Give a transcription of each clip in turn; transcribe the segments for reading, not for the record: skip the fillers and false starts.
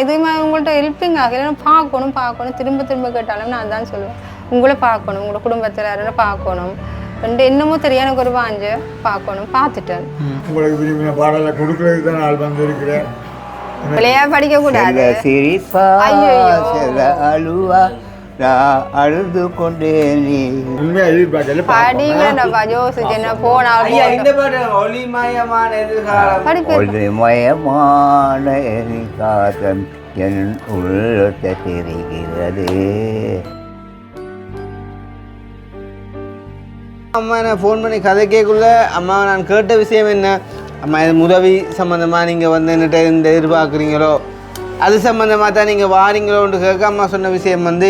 எதுவுமே உங்கள்கிட்ட ஹெல்ப்பிங் ஆகல பார்க்கணும் திரும்ப திரும்ப கேட்டாலும் நான் தான் சொல்லுவேன் உங்களை பார்க்கணும் உங்களோட குடும்பத்தில் யாரும் பார்க்கணும் என்னமோ தெரியும் எனக்கு ஒரு வாஞ்ச பார்க்கணும் பார்த்துட்டேன் உங்களுக்கு விரும்பின பாடலை கொடுக்கறதுக்கு தான் ஆள் வந்து இருக்கிறேன் விளையா படிக்க கூடாது சிரிப்பா அழுவா அழுது கொண்டே நீ உண்மையா எதிர்பார்க்கல படிக்கிறேன்டா யோசிச்சு போனா ஒளிமயமான எதிர்காலம் ஒளிமயமான எதிர்காலம் என் உள்ளத்தை தெரிகிறது. அம்மா நான் ஃபோன் பண்ணி கதை கேட்குள்ள அம்மா நான் கேட்ட விஷயம் என்ன அம்மா இது உதவி சம்மந்தமாக நீங்கள் வந்து என்னட்ட இந்த எதிர்பார்க்குறீங்களோ அது சம்மந்தமாக தான் நீங்கள் வாரீங்களோன்னு கேட்க அம்மா சொன்ன விஷயம் வந்து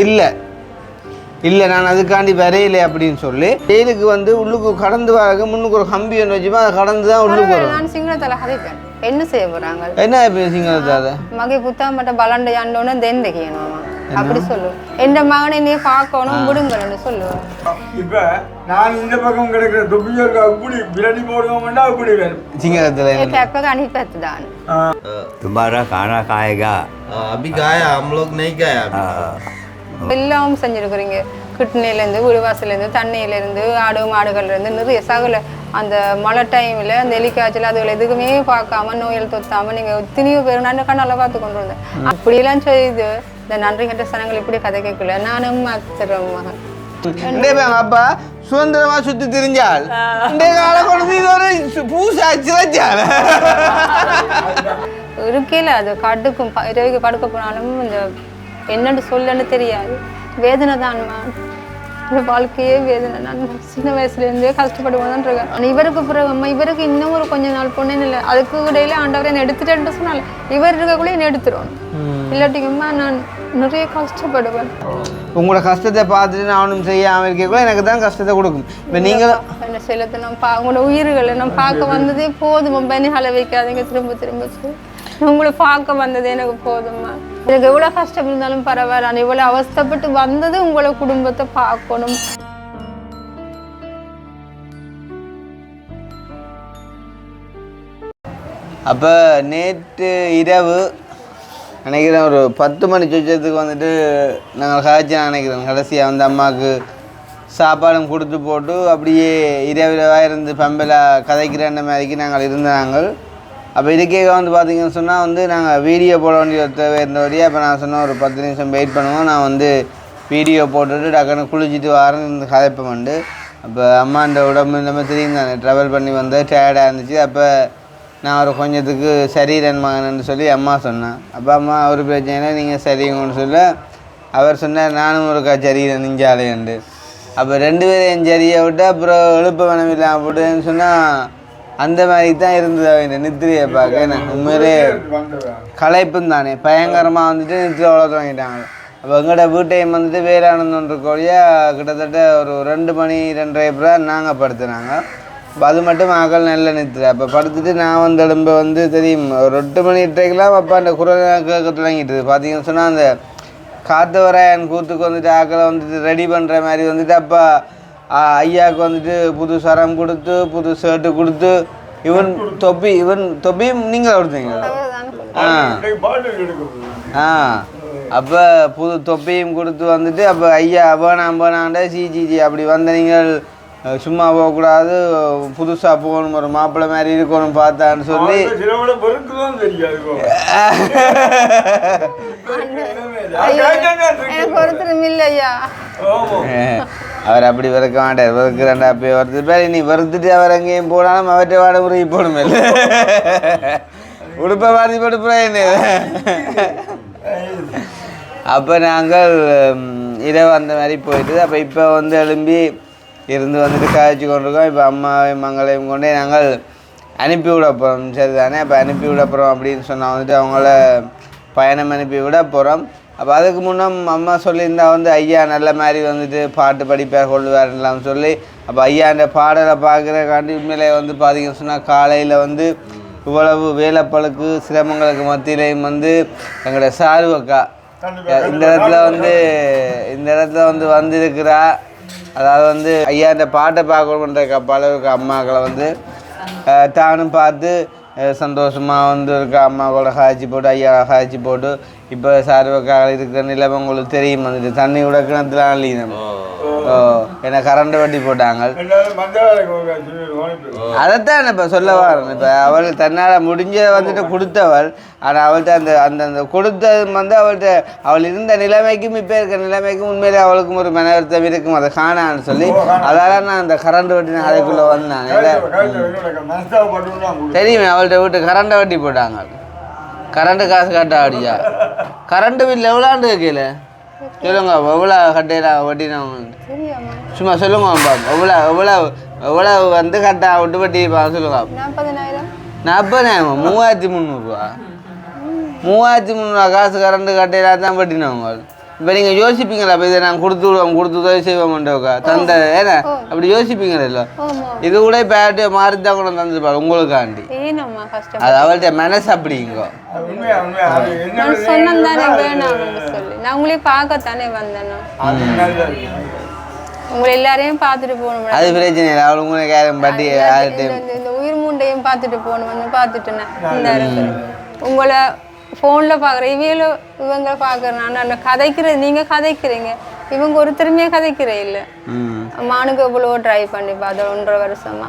இல்லை நான் அதுக்காண்டி வரையிலே அப்படின்னு சொல்லி ஜெயிலுக்கு வந்து உள்ளுக்கு கடந்து வராங்க முன்னுக்கு ஒரு கம்பி ஒன்று வச்சுப்பா அதை கடந்து தான் உள்ளுக்கு வரும். நான் சிங்களத்தில் கதைப்பேன் என்ன செய்ய போகிறாங்க என்ன இப்போ சிங்களத்தை மகை புத்தகம் மட்டும் பலண்டை ஆண்டோன்னு தென்னைக்கணும் அப்படி சொல்லு எந்த மகனை நீ பார்க்கணும் விடுங்கன்னு சொல்லுவேன். இப்ப நான் இந்த பக்கம் கிடைக்கிற தொப்பியோருக்கு அப்படி விரட்டி போடுவோம்னா அப்படி வேணும் सिंगल अनिपत दान तुम्हारा खाना खाएगा अभी खाया हम लोग नहीं खाया எல்லாம் செஞ்சுருக்குறீங்க கிட்னிலேருந்து வீடுவாசலேருந்து தண்ணியிலேருந்து ஆடு மாடுகள்லேருந்து நிறைய சகல அந்த மழை டைமில் அந்த எலிக்காய்ச்சல் அதுகள் எதுக்குமே பார்க்காம நோயில் தொத்தாமல் நீங்கள் எத்தனையோ பேர் நல்ல கண்ணால் பார்த்து கொண்டு வந்தேன் அப்படிலாம் செய்து இந்த நன்றி கட்ட சனங்கள் இப்படி கதை கேட்கல நானும் மாத்திரம் மகன் அப்பா சுதந்திரமா சுத்தி திரிஞ்சால் இந்த கால கொண்டு இது ஒரு பூசா சிறச்சால் இருக்கையில் அது கடுக்கும் இரவுக்கு படுக்க போனாலும் இந்த என்னன்னு சொல்லன்னு தெரியாது வேதனை தான்மா வாழ்க்கையே வேதனை நான் சின்ன வயசுலேருந்தே கஷ்டப்படுவோம் இருக்கேன் இவருக்கு பிறகு அம்மா இவருக்கு இன்னும் ஒரு கொஞ்ச நாள் பொண்ணு இல்லை அதுக்கு இடையில ஆண்டவரை என்ன எடுத்துட்டேன்னு சொன்னால இவர் இருக்கக்குள்ளே என்ன எடுத்துருவோம் இல்லாட்டிங்கம்மா நான் நிறைய கஷ்டப்படுவேன். உங்களோட கஷ்டத்தை பார்த்துட்டு நான் ஒன்றும் செய்யாமல் இருக்கக்குள்ள எனக்கு தான் கஷ்டத்தை கொடுக்கும். இப்போ நீங்களும் என்ன செல்லத்தை நான் உங்களோட உயிர்களை நான் பார்க்க வந்ததே போதும் பெண்களை வைக்காதீங்க திரும்ப திரும்ப உங்களை பார்க்க வந்தது எனக்கு போதும்மா. எனக்கு எவ்வளோ கஷ்டம் இருந்தாலும் பரவாயில்ல நான் இவ்வளோ அவஸ்தைப்பட்டு வந்தது உங்களை குடும்பத்தை பார்க்கணும். அப்போ நேற்று இரவு நினைக்கிறேன் ஒரு 10 மணி சொச்சத்துக்கு வந்துட்டு நாங்கள் காய்ச்சி நினைக்கிறேன் கடைசியாக வந்து அம்மாவுக்கு சாப்பாடும் கொடுத்து போட்டு அப்படியே இரவிரவாக இருந்து பம்பலாக கதைக்கிற மாதிரிக்கு நாங்கள் இருந்தாங்க. அப்போ இதுக்கே வந்து பார்த்திங்கன்னு சொன்னால் வந்து நாங்கள் வீடியோ போட வேண்டிய தேவை இருந்தபடியே அப்போ நான் சொன்னேன் ஒரு 10 நிமிஷம் வெயிட் பண்ணுவோம் நான் வந்து வீடியோ போட்டுட்டு டக்குன்னு குளிச்சுட்டு வரேன் இந்த கதைப்பம் வந்து. அப்போ அம்மாண்ட உடம்பு இந்த மாதிரி தெரியும் தானே ட்ராவல் பண்ணி வந்து டயர்டாக இருந்துச்சு. அப்போ நான் ஒரு கொஞ்சத்துக்கு சரீரன் மகன்னு சொல்லி அம்மா சொன்னேன். அப்போ அம்மா ஒரு பிரச்சனை நீங்கள் சரிங்கன்னு சொல்ல அவர் சொன்னார் நானும் ஒரு சரீரன் நெஞ்சாலையண்டு. அப்போ 2 பேரும் என் சரியை விட்டு அப்புறம் எழுப்ப வேணும் இல்லாமல் போட்டுன்னு சொன்னால் அந்த மாதிரி தான் இருந்தது அவங்க நித்திரையை பார்க்க. எனக்கு உண்மையிலே களைப்பும் தானே பயங்கரமாக வந்துட்டு நித்திரை வளர்த்து வாங்கிட்டாங்க. அப்போ எங்களோட வீட்டையும் வந்துட்டு வேளாண் இருக்கோழியா கிட்டத்தட்ட ஒரு 2 மணி 2:30 நாங்கள் படுத்துனாங்க. அது மட்டும் ஆக்கள் நல்ல நித்திரை. அப்போ படுத்துட்டு நான் வந்து எழும்ப வந்து தெரியும் ஒரு 8 மணி 8:30 அப்போ அந்த குரல் கேட்க தொடங்கிட்டுது. பார்த்தீங்கன்னு சொன்னால் அந்த காற்று வராயன் கூத்துக்கு வந்துட்டு ஆக்களை வந்துட்டு ரெடி பண்ணுற மாதிரி வந்துட்டு அப்போ ஐயாவுக்கு வந்துட்டு புது சரம் கொடுத்து புது ஷர்ட்டு கொடுத்து இவன் தொப்பியும் நீங்கள் கொடுத்தீங்க. அப்போ புது தொப்பியும் கொடுத்து வந்துட்டு அப்போ ஐயா வேணாண்டா ஜி அப்படி வந்த நீங்கள் சும்மா போகக்கூடாது புதுசாக போகணும் ஒரு மாப்பிள்ளை மாதிரி இருக்கணும் பார்த்தான்னு சொல்லி அவர் அப்படி வெறுக்க மாட்டார் வெறுக்கிறாண்டா அப்போ ஒருத்தர் பேர் நீ வெறுத்துட்டு அவர் எங்கேயும் போனாலும் அவர்கிட்ட வாட உருகி போடுமே உடுப்பை வாடி போட்டு அப்போ நாங்கள் இரவு அந்த மாதிரி போயிட்டு அப்போ இப்போ வந்து எழும்பி இருந்து வந்துட்டு காய்ச்சி கொண்டிருக்கோம். இப்போ அம்மாவையும் மங்களையும் கொண்டே நாங்கள் அனுப்பி விட போகிறோம். சரி தானே அப்போ அனுப்பி விட போகிறோம் அப்படின்னு சொன்னால் வந்துட்டு அவங்கள பயணம் அனுப்பி விட போகிறோம். அப்போ அதுக்கு முன்னம் அம்மா சொல்லியிருந்தா வந்து ஐயா நல்ல மாதிரி வந்துட்டு பாட்டு படிப்பார் கொள்ளுவார்லாம் சொல்லி அப்போ ஐயாண்ட பாடலை பார்க்குறக்காண்டி உண்மையிலே வந்து பார்த்திங்கன்னு சொன்னால் காலையில் வந்து இவ்வளவு வேலைப்பழுக்கு சிரமங்களுக்கு மத்தியிலையும் வந்து எங்களோட சாருவக்கா இந்த இடத்துல வந்து வந்திருக்கிறா. அதாவது வந்து ஐயா இந்த பாட்டை பார்க்கணுன்ற அளவுக்கு அம்மாக்களை வந்து தானும் பார்த்து சந்தோஷமாக வந்து இருக்கா அம்மா கூட காய்ச்சி போட்டு ஐயா காய்ச்சி போட்டு இப்போ சார்வக்காக இருக்கிற நிலைமை உங்களுக்கு தெரியும் வந்துட்டு தண்ணி கூட கிணத்துல அழிக்கணும். ஓ ஏன்னா கரண்ட் வட்டி போட்டாங்க. அதைத்தான் இப்போ சொல்ல வரேன். இப்போ அவள் தன்னால் முடிஞ்ச வந்துட்டு கொடுத்தவள், ஆனால் அவள்கிட்ட அந்த அந்த அந்த கொடுத்தது வந்து அவள்கிட்ட அவள் இருந்த நிலைமைக்கும் இப்போ இருக்கிற நிலைமைக்கும் உண்மையிலே அவளுக்கும் ஒரு மன வருத்தம் இருக்கும். அதை காணான்னு சொல்லி அதால் நான் அந்த கரண்ட் வட்டி நான் அதுக்குள்ளே வந்தேன். தெரியுமே அவள்கிட்ட வீட்டு கரண்ட் வட்டி போட்டாங்க. கரண்ட்டு காசு கட்ட அப்படியா? கரண்ட்டு பில் எவ்வளோண்டு வைக்கல சொல்லுங்க, எவ்வளோ கட்டையில வட்டினவங்க சும்மா சொல்லுங்க பாப்பா. எவ்வளோ வந்து கட்டா விட்டு வட்டி சொல்லுங்க. 40,000 3300 3300 காசு கரண்ட்டு கட்டையில தான் வட்டினவங்க. இப்போ நீங்கள் யோசிப்பீங்களா? இப்போ இதை நாங்கள் கொடுத்து விடுவோம், கொடுத்து உதவி செய்வோம்ண்டோக்கா தந்த ஏன்னா அப்படி யோசிப்பீங்களா? இல்லை இது கூட இப்போ மாறித்தான் கூட தந்துருப்பாரு உங்களுக்காண்டி. அது அவள்கிட்ட மனசு அப்படிங்க. நான் உங்களே பார்க்கத்தானே வந்தேன். உங்களை எல்லாரையும் பார்த்துட்டு போகணும். அது பிரச்சனை இல்லை. அவள் உங்களுக்கு யாரும் பட்டி இந்த உயிர் மூண்டையும் பார்த்துட்டு போகணும்னு பார்த்துட்டேன். உங்களை ஃபோனில் பார்க்குறேன், இவங்க பார்க்குறேன். நான் கதைக்கிறது நீங்கள் கதைக்கிறீங்க, இவங்க ஒருத்தருமே கதைக்கிறே இல்லை. அம்மானுக்கு எவ்வளோ ட்ரை பண்ணி பார்த்தோம் 1.5 வருஷமா.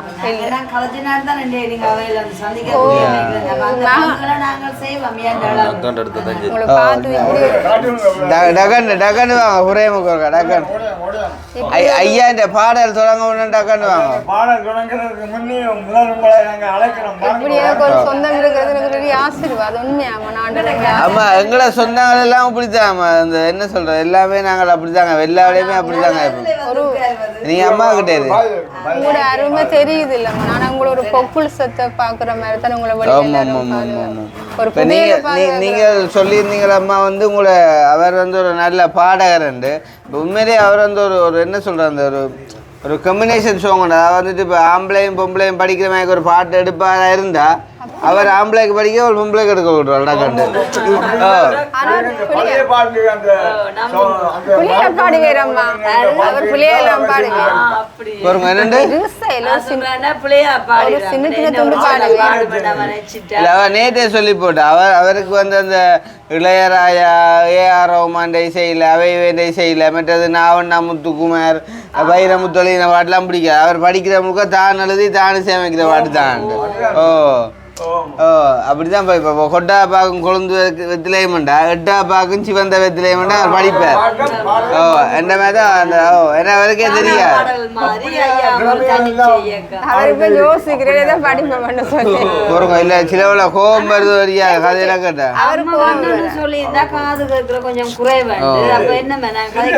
ஐயா இந்த பாடல் தொடங்க டக்குன்னு வாங்க. இப்படி எனக்கு ஒரு சொந்தம் இருக்கிறது எனக்கு பெரிய ஆசீர்வாதம். உண்மையாமா நான் ஆமா எங்களை சொந்தங்கள் எல்லாம் அப்படித்தாம்மா. இந்த என்ன சொல்றோம் எல்லாமே நாங்கள் அப்படித்தாங்க, எல்லா வேலையுமே அப்படித்தாங்க. நீங்க அம்மா கிட்டே உங்களோட அருமை தெரியுது இல்லம்மா. நான் உங்களோட ஒரு பொக்குள்சத்தை பாக்குற மாதிரி தான் உங்களை நீங்கள் சொல்லியிருந்தீங்களா அம்மா வந்து உங்களை அவர் வந்து ஒரு நல்ல பாடகர். உண்மையிலேயே அவர் வந்து ஒரு என்ன சொல்ற அந்த ஒரு கம்பினேஷன் சாங். வந்துட்டு இப்போ ஆம்பளையும் பொம்பளையும் படிக்கிற மாதிரி ஒரு பாட்டு எடுப்பாரா இருந்தா அவர் ஆம்பளைக்கு படிக்க ஒரு பொம்பளைக்கு எடுக்க விட்டுருவாள். நேற்றே சொல்லி போட்டு அவருக்கு வந்து அந்த இளையராஜா ஏஆர் ரஹ்மான் இசையில் அவை இசையில் மற்றது நாவண்ணா முத்துக்குமார் வைரமுத்தொழி இந்த பாட்டெல்லாம் பிடிக்காது. அவர் படிக்கிற முழுக்க தான் எழுதி தானே சேமிக்கிற பாட்டு தான். அப்படிதான் இப்போ கொட்டா பாக்கும் கொழுந்து வெத்திலையும்டா, எட்டா பாக்கும் சிவந்த வெத்திலையும்டா அவர் படிப்பார். என்ன மாதிரி தான் அந்த என்ன அவருக்கே தெரியாது. இல்ல சிலவுல கோபம் வருது வரியா கதையெல்லாம் கேட்டா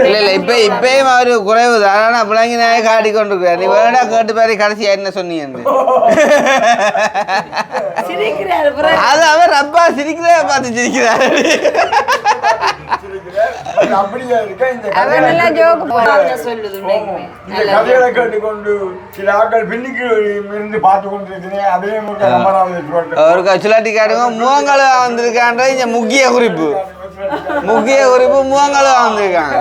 இல்ல இல்ல இப்ப இப்பயும் அவரு குறைவு தான். பிள்ளைங்கனாவே காட்டி கொண்டு இருக்கிறார். நீ வேணா கேட்டு பாரு கடைசியா என்ன சொன்னீங்க. அது அவர் அப்பா சிரிக்கிறத பார்த்து சிரிக்கிறாரு. அவருக்கு சுலாட்டி காட்டுங்க முகங்களா வந்திருக்கான்ற முக்கிய குறிப்பு முகங்களா வந்திருக்காங்க.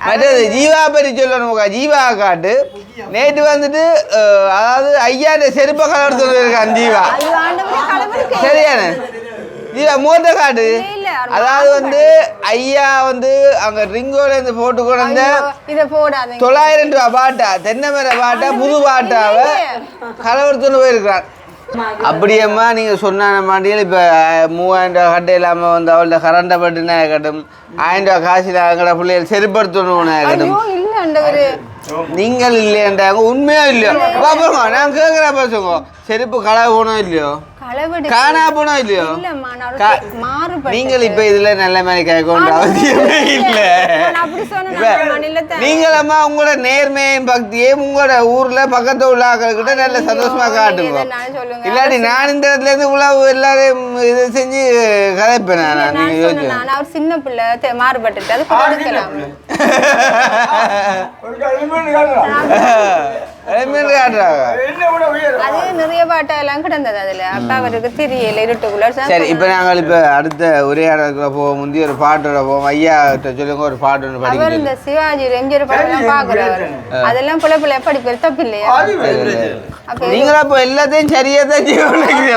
மற்றது ஜீவா பற்றி சொல்லணும். ஜீவா காட்டு நேற்று வந்துட்டு அதாவது ஐயாண்ட செருப்பை கலர் சொல்லியிருக்கான் ஜீவா. சரியான ஜீவா மூத்த காட்டு. அதாவது வந்து ஐயா வந்து அங்க ரிங்கோல இருந்து போட்டு கொண்டு 900 ரூபா பாட்டா தென்னை மர பாட்டா புது பாட்டாவை கலவர் சொல்லி போயிருக்கிறான். அப்படியம்மா நீங்கள் சொன்ன மாட்டியில் இப்போ 3000 ரூபா கட்டை இல்லாமல் வந்து அவள்கிட்ட கரண்டை பட்டுனா கட்டும் 1000 ரூபா காசில் எங்கட பிள்ளைகள் செருப்படுத்தணும்னா கட்டும். நீங்கள் இல்லையாண்டாங்க உண்மையா இல்லையோ பாப்போங்க. நான் கேட்குற பேசுங்க செருப்பு களை போனோம் இல்லையோ காணா போனோம் இல்லையோ. நீங்கள் இப்ப இதுல நல்ல மாதிரி கேட்க அவசியமே இல்லை. நீங்களம்மா உங்களோட நேர்மையும் பக்தியையும் உங்களோட ஊர்ல பக்கத்து உள்ள ஆட்கள்கிட்ட நல்ல சந்தோஷமா காட்டுங்க. இல்லாட்டி நான் இந்த இடத்துல இருந்து உழவு எல்லாரையும் இது செஞ்சு கதைப்பேன். நீங்க யோசிச்சு சின்ன பிள்ளை மாறுபட்டு நிறைய பாட்டெல்லாம் கிடந்தது அதுல. அப்ப அவருக்கு தெரியல இருட்டுக்குள்ள சரி இப்போ நாங்கள் இப்போ அடுத்த உரையாடலுக்குள்ள போவோம் முந்தி ஒரு பாட்டோட போவோம் ஐயா சொல்லுங்க ஒரு பாட்டு ஒன்று அவர் படிக்க இந்த சிவாஜி எம்ஜிஆர் படம் பாக்குறவர் அதெல்லாம் பிள்ளை படிப்பேர் தப்பு இல்லையா அப்ப நீங்களா இப்போ எல்லாத்தையும் சரியா தான் செய்வீங்க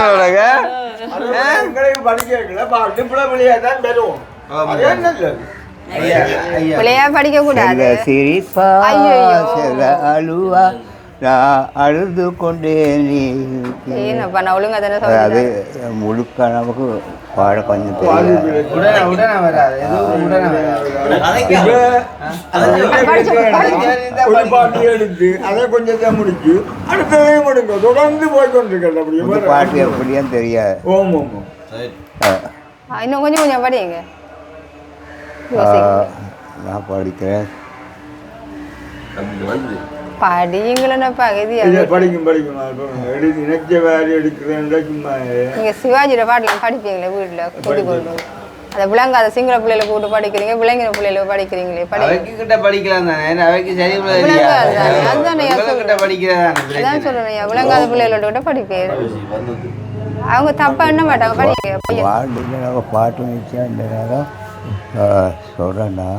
எங்களுக்கு படிக்கல பாட்டு பிள்ளையா தான் பெறுவோம் அது என்ன பிள்ளையா படிக்க கூடாது சிரிப்பா சில அழுவா நான் அழுது கொண்டே நீ ஏன்னப்பா நான் ஒழுங்கா தானே அது சொல்றேன் முழுக்க நமக்கு பாட கொஞ்சம் தெரியாது உடனே உடனே வராது எதுவும் உடனே வராது ஒரு பாட்டு எடுத்து அதை கொஞ்சம் முடிச்சு அடுத்ததையும் முடிங்க தொடர்ந்து போய்கொண்டிருக்கிறது அப்படி இந்த பாட்டு எப்படியும் தெரியாது ஓம் ஓம் இன்னும் கொஞ்சம் படிங்க நான் படிக்கிறேன் படிங்களப்பா இதை படிக்கும் எடுத்து நினைச்ச வேலை எடுக்கிறேன் சும்மா நீங்க சிவாஜியோட பாட்டுலாம் படிப்பீங்களே வீட்டுல கூட்டி கொண்டு அதை விளங்காத சிங்கள பிள்ளைல கூட்டு படிக்கிறீங்க விளங்கின பிள்ளைல படிக்கிறீங்களே அவைக்கு கிட்ட படிக்கலாம் தானே அவைக்கு சரி அதுதானே கிட்ட படிக்கிறதானே அதான் சொல்றேன் விளங்காத பிள்ளைகளோட கூட படிப்பேன் அவங்க தப்பா என்ன மாட்டாங்க படிக்க பாட்டு நம்ம பாட்டு வச்சா இந்த நேரம் சொல்கிறேன்னா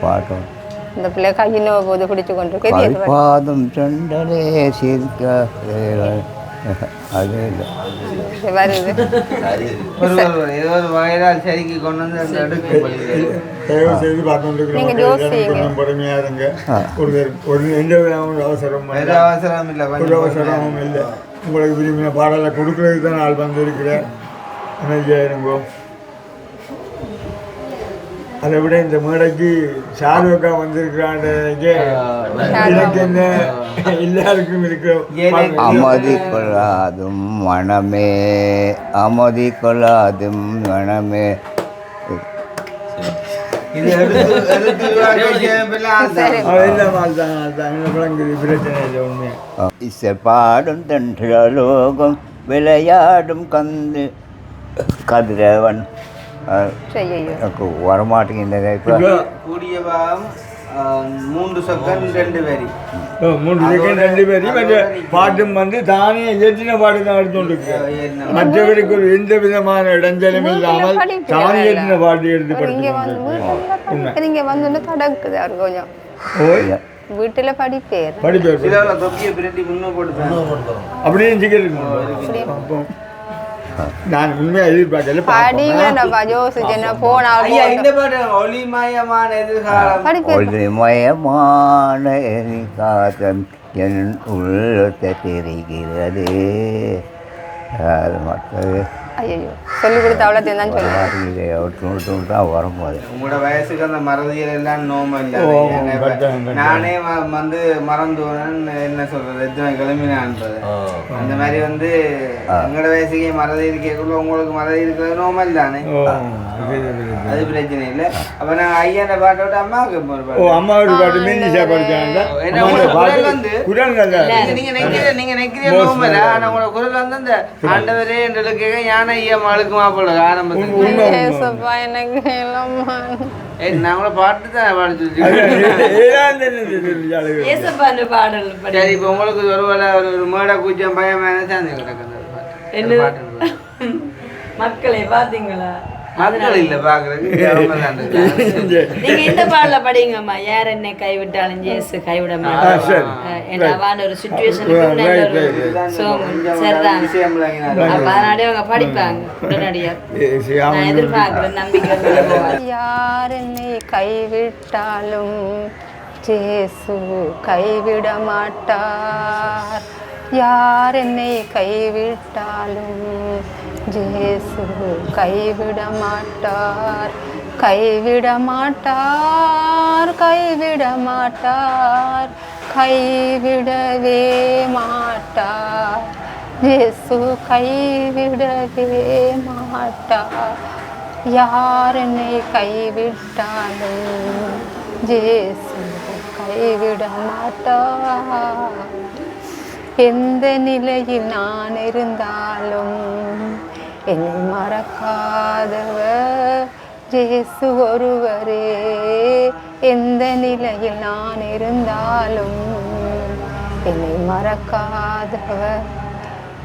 பாட்டும் இந்த பிள்ளை கையினோ போது பிடிச்சு கொண்டு பாதம் செண்டலே சிரிக்க அது இல்லை வருது ஏதோ ஒரு வகையால் சரிக்கு கொண்டு வந்து அந்த அடுக்கு தயவு செய்து பார்த்துட்டு பொறுமையா இருங்க ஒரு எந்த விதமான அவசரம் அவசரம் இல்லை ஒரு அவசரமும் இல்லை உங்களுக்கு விரும்பின பாடலை கொடுக்கறதுக்கு தான் ஆள் வந்திருக்கிறேன் அமைதியாக இருங்கோ அதை விட இந்த மேடைக்கு ஷாருக்கா வந்திருக்கிறான்னு எனக்கு என்ன எல்லாருக்கும் இருக்கிற அமதி கொள்ளாதும் மனமே அமதி கொள்ளாதும் மனமே பாடும் தன்றலோகம் விளையாடும் கந்து கதிரவன் எனக்கு வரமாட்டேங்குது இப்போ கூடிய பாகம் 3 செகண்ட் 2 வரி 3 செகண்ட் 2 வரி மற்ற பாட்டும் வந்து தானே இயற்றின பாட்டு தான் எடுத்துருக்கு மற்றவருக்கு ஒரு எந்த விதமான இடைஞ்சலும் இல்லாமல் தானே இயற்றின பாட்டு எடுத்து படித்து இங்க வந்து தடக்குது அவர் கொஞ்சம் வீட்டுல படிப்பேர் தொப்பியை பிரட்டி முன்ன போட்டு அப்படியே சிக்கல் நான் உண்மையாக எதிர்பார்க்கல படிங்களா யோசிச்சேன் போனாலும் இந்த பாட்டு ஒளிமயமான எதிர்காலம் ஒளிமயமான எதிர்காலம் என் உள்ளத்தை தெரிகிறது அது மட்டும் ஐயோ சொல்லிக் கொடுத்த அவ்வளோத்தையும் தான் சொல்லுவேன் தான் வரும்போது உங்களோட வயசுக்கு அந்த மறதிகள் எல்லாம் நோம இல்லை நானே வந்து மறந்துவேன் என்ன சொல்றது எத்தனை கிளம்பினான்றது அந்த மாதிரி வந்து உங்களோட வயசுக்கே மறதி இருக்கக்குள்ள உங்களுக்கு மறதி இருக்கிறது நோமல் தானே அது பிரச்சனை இல்லை அப்ப நாங்க ஐயாண்ட பாட்டோட அம்மாவுக்கு அம்மாவோட பாட்டு மீனிஷா படிச்சாங்க நீங்க நினைக்கிறீங்க நோமல் ஆனா உங்களோட குரல் வந்து அந்த ஆண்டவரே என்று கேட்க யானை ஐயம்மாளுக்குமா போல ஆரம்பத்தில் நாங்கள பாட்டு தான் சரி இப்போ உங்களுக்கு ஒரு வேலை ஒரு மேடை கூச்சம் பயம் சாந்தி கிடக்கு மக்களை பாத்தீங்களா மக்கள் இல்ல பாக்குறதுக்கு நீங்க இந்த பாடல படிங்கம்மா யார் என்னை கைவிட்டாலும் ஜேசு கைவிட மாட்டான் ஒரு சுச்சுவேஷனுக்கு சரிதான் அதனாலே அவங்க படிப்பாங்க உடனடியா நான் எதிர்பார்க்கிறேன் நம்பிக்கை யார் என்னை கைவிட்டாலும் ஜேசு கைவிட மாட்டார் யார் என்னை கைவிட்டாலும் ஜேசு கைவிட மாட்டார் கைவிட மாட்டார் கைவிட மாட்டார் கைவிடவே மாட்டார் ஜேசு கைவிடவே மாட்டார் யார் என்னை கைவிட்டாலும் ஜேசு கைவிட மாட்டார் எந்த நிலையில் நான் இருந்தாலும் என்னை மறக்காதவர் ஜேசு ஒருவரே எந்த நிலையில் நான் இருந்தாலும் என்னை மறக்காதவர்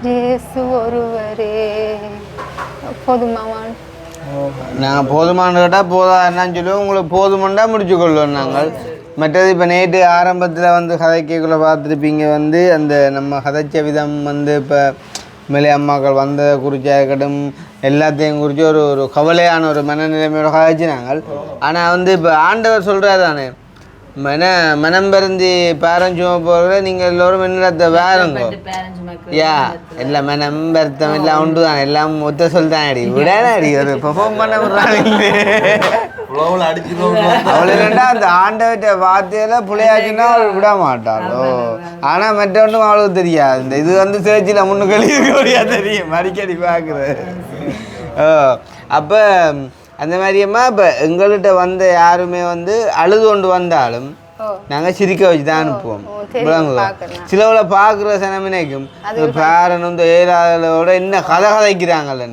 இயேசு ஒருவரே போதுமாவான். நாங்கள் போதுமானு கேட்டால் போதா என்னன்னு சொல்லுவோம், உங்களுக்கு போதுமெண்டா முடிச்சு கொள்வோம் நாங்கள். மற்றது இப்போ நேற்று ஆரம்பத்தில் வந்து கதைக்குள்ளே பார்த்துருப்பீங்க வந்து அந்த நம்ம கதைச்ச விதம் வந்து இப்போ மேலே அம்மாக்கள் வந்ததை குறிச்சா இருக்கட்டும் எல்லாத்தையும் குறித்து ஒரு கவலையான ஒரு மனநிலைமையோட கதைச்சு நாங்கள். ஆனால் வந்து இப்போ ஆண்டவர் சொல்கிறாரு தானே, மனம் பெருந்தி பேரஞ்சுமா போகிற நீங்கள் எல்லோரும் என்னத்தை வேறுங்கோ யா எல்லாம் மனம் பெருத்தம் எல்லாம் உண்டு தான், எல்லாம் ஒத்த சொல்லிதான் அடி விடாத அடி ஒரு பெர்ஃபார்ம் பண்ண விடுறாங்க அவளை ரெண்டா அந்த ஆண்டவற்ற வார்த்தையில பிள்ளையாச்சுன்னா அவள் விட மாட்டாளோ. ஆனால் மற்ற ஒன்றும் அவளுக்கு தெரியாது, இந்த இது வந்து சேர்ச்சியில் முன்னுக்கு எழுதியா தெரியும் அடிக்கடி பார்க்குறது. அப்போ அந்த மாதிரியம்மா இப்போ எங்கள்கிட்ட வந்த யாருமே வந்து அழுது கொண்டு வந்தாலும் நாங்கள் சிரிக்க வச்சு தான் அனுப்புவோம். சிலவுல பார்க்குற சனமினைக்கும் பேரன் வந்து ஏழாவோட என்ன கதை கதைக்கிறாங்கல்ல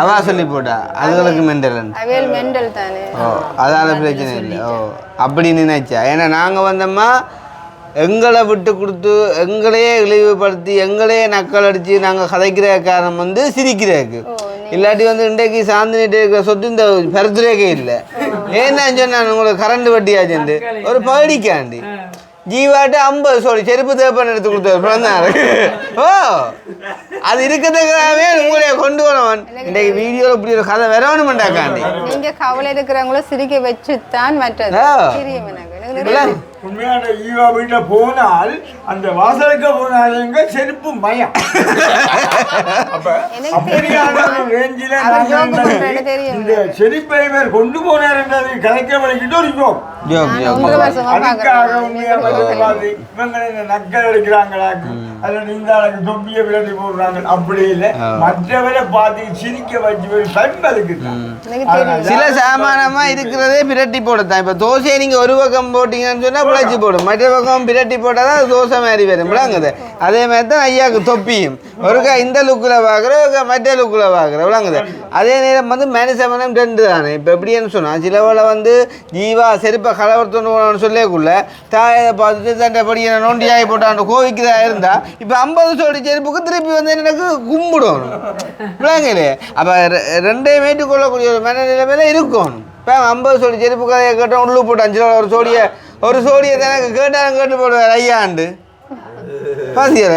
அவா சொல்லி போட்டா அதுகளுக்கு மெண்டல். அதால பிரச்சனை இல்லை. அப்படி நினைச்சா ஏன்னா நாங்கள் வந்தோம்மா எங்களை விட்டு கொடுத்து எங்களையே இழிவுபடுத்தி எங்களையே நக்கல் அடித்து நாங்கள் கதைக்கிற காரணம் வந்து சிரிக்கிறதுக்கு. இல்லாட்டி வந்து இன்றைக்கு சாந்தினிட்டு இருக்கிற சொத்து இந்த பெருத்துறேக்கே இல்லை. ஏன்னா சொன்னான் உங்களுக்கு கரண்ட் வட்டியாச்சுண்டு ஒரு பகுடிக்காண்டி ஜீவாட்டு 50 செருப்பு தேப்பன் எடுத்து கொடுத்தாரு பிறந்தாரு. ஓ அது இருக்கிறதுக்காகவே உங்களைய கொண்டு வரவன் இன்றைக்கு வீடியோவில் இப்படி ஒரு கதை வரணுமெண்டாக்காண்டி நீங்கள் கவலை இருக்கிறவங்களும் சிரிக்க வச்சுத்தான் மற்றது. உண்மையான ஈவா வீட்டில் போனால் அந்த வாசலுக்கு போனாலுங்க செருப்பு மயம். ரேஞ்சில் இந்த செருப்பை பேர் கொண்டு போனார் என்றது கலைக்க வலிக்கிட்டு ஒரு அதுக்காக இவங்க நக்கல் எடுக்கிறாங்களாக்கு அதில் நீந்தாளுக்கு தொப்பியை விரட்டி போடுறாங்க. அப்படி இல்லை, மற்றவரை பார்த்து சிரிக்க வச்சு பண்பதுக்கு சில சாமானமா இருக்கிறதே பிரட்டி போடத்தான். இப்போ தோசையை நீங்க ஒரு பக்கம் போட்டீங்கன்னு சொன்னா பிழைச்சி போடும், மற்ற பக்கம் பிரட்டி போட்டால் தான் தோசை மாதிரி வரும் விளங்குது. அதே மாதிரி தான் ஐயாவுக்கு தொப்பியும் ஒருக்கா இந்த லுக்கில் பார்க்குற மற்ற லுக்கில் பார்க்குற விளங்குது. அதே நேரம் வந்து மனுஷமனம் ரெண்டு தானே. இப்போ எப்படின்னு சொன்னால் சிலவளை வந்து ஜீவா செருப்பை கலவரத்தோன்னு சொல்லக்குள்ள தாயை பார்த்துட்டு தண்டை படிக்கிற நோண்டியாகி போட்டான்னு கோவிக்கிறதா இருந்தால் இப்போ 50 சோடி செருப்புக்கு திருப்பி வந்து எனக்கு கும்பிடணும் விளங்கலே. அப்போ ரெண்டையும் ஏற்றுக்கொள்ளக்கூடிய ஒரு மனநிலைமையில இருக்கணும். இப்போ 50 சோடி செருப்பு கதையை கேட்டோம் உள்ளு போட்டு 5 ஒரு சோடியை எனக்கு கேட்டாலும் கேட்டு போடுவார் ஐயாண்டு பாசியல.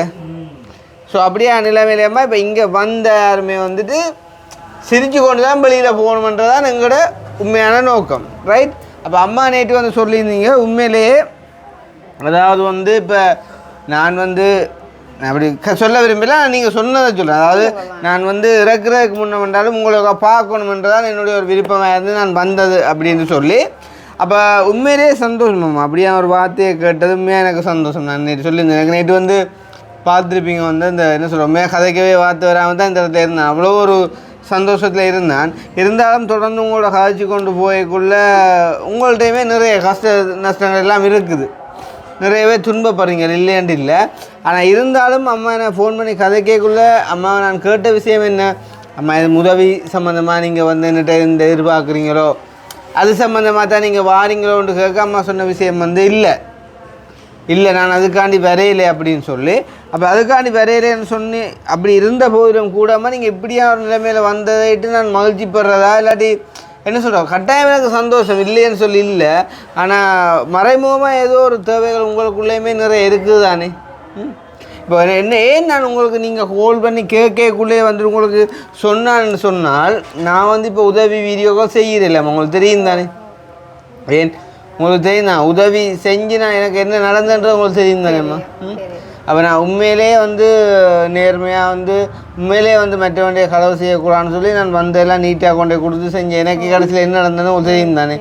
ஸோ அப்படியே நிலைமையிலேம்மா இப்போ இங்கே வந்த யாருமே வந்துட்டு சிரிச்சு கொண்டு தான் வெளியில் போகணுன்றதான் எங்களோட உண்மையான நோக்கம். ரைட். அப்போ அம்மா நேற்று வந்து சொல்லியிருந்தீங்க உண்மையிலேயே, அதாவது வந்து இப்போ நான் வந்து அப்படி சொல்ல விரும்பல, நீங்கள் சொன்னதை சொல்கிறேன். அதாவது நான் வந்து இறக்குறதுக்கு முன்ன வந்தாலும் உங்களை பார்க்கணுமென்றதான் என்னுடைய ஒரு விருப்பமாக இருந்து நான் வந்தது அப்படின்னு சொல்லி. அப்போ உண்மையிலே சந்தோஷம் அப்படியே ஒரு வார்த்தையை கேட்டது உண்மையாக எனக்கு சந்தோஷம். நான் நேற்று சொல்லியிருந்தேன், எனக்கு நேற்று வந்து பார்த்துருப்பீங்க வந்து இந்த என்ன சொல்கிறோம் உண்மையாக கதைக்கவே வார்த்தை வராமல் தான் இந்த இடத்துல இருந்தேன். அவ்வளோ ஒரு சந்தோஷத்தில் இருந்தான். இருந்தாலும் தொடர்ந்து உங்களோட கதைச்சி கொண்டு போய்க்குள்ளே உங்கள்கிட்டையுமே நிறைய கஷ்ட நஷ்டங்கள் எல்லாம் இருக்குது, நிறையவே துன்பப்படுறீங்க இல்லையாண்டு இல்லை. ஆனால் இருந்தாலும் அம்மா என்ன ஃபோன் பண்ணி கதைக்கக்குள்ளே அம்மா நான் கேட்ட விஷயம் என்ன, அம்மா இது உதவி சம்மந்தமாக நீங்கள் வந்து என்னட்ட இந்த எதிர்பார்க்குறீங்களோ அது சம்மந்தமாக தான் நீங்கள் வாரீங்களோன்னு கேட்க அம்மா சொன்ன விஷயம் வந்து இல்லை நான் அதுக்காண்டி வரையிலே அப்படின்னு சொல்லி. அப்போ அதுக்காண்டி வரையிலேன்னு சொல்லி அப்படி இருந்த போதிலும் கூடாமல் நீங்கள் இப்படியா ஒரு நிலைமையில் வந்ததைட்டு நான் மகிழ்ச்சி பெறதா இல்லாட்டி என்ன சொல்கிறோம் கட்டாயம் எனக்கு சந்தோஷம் இல்லைன்னு சொல்லி இல்லை. ஆனால் மறைமுகமாக ஏதோ ஒரு தேவைகள் உங்களுக்குள்ளேயுமே நிறைய இருக்குது தானே. இப்போ என்ன ஏன் நான் உங்களுக்கு நீங்கள் ஹோல்ட் பண்ணி கேட்கக்குள்ளே வந்து உங்களுக்கு சொன்னான்னு சொன்னால் நான் வந்து இப்போ உதவி வீடியோக்கள் செய்கிறேன் உங்களுக்கு தெரியும் தானே. ஏன் உங்களுக்கு தெரியும் தான் உதவி செஞ்சு நான் எனக்கு என்ன நடந்தன்றது உங்களுக்கு தெரியும் தானேம்மா. அப்போ நான் உண்மையிலே வந்து நேர்மையாக வந்து உண்மையிலே வந்து மற்றவண்டிய களவு செய்யக்கூடாதுன்னு சொல்லி நான் வந்தெல்லாம் நீட்டாக கொண்டே கொடுத்து செஞ்சேன். எனக்கு கடைசியில் என்ன நடந்ததுன்னு உங்களுக்கு தெரியும் தானே.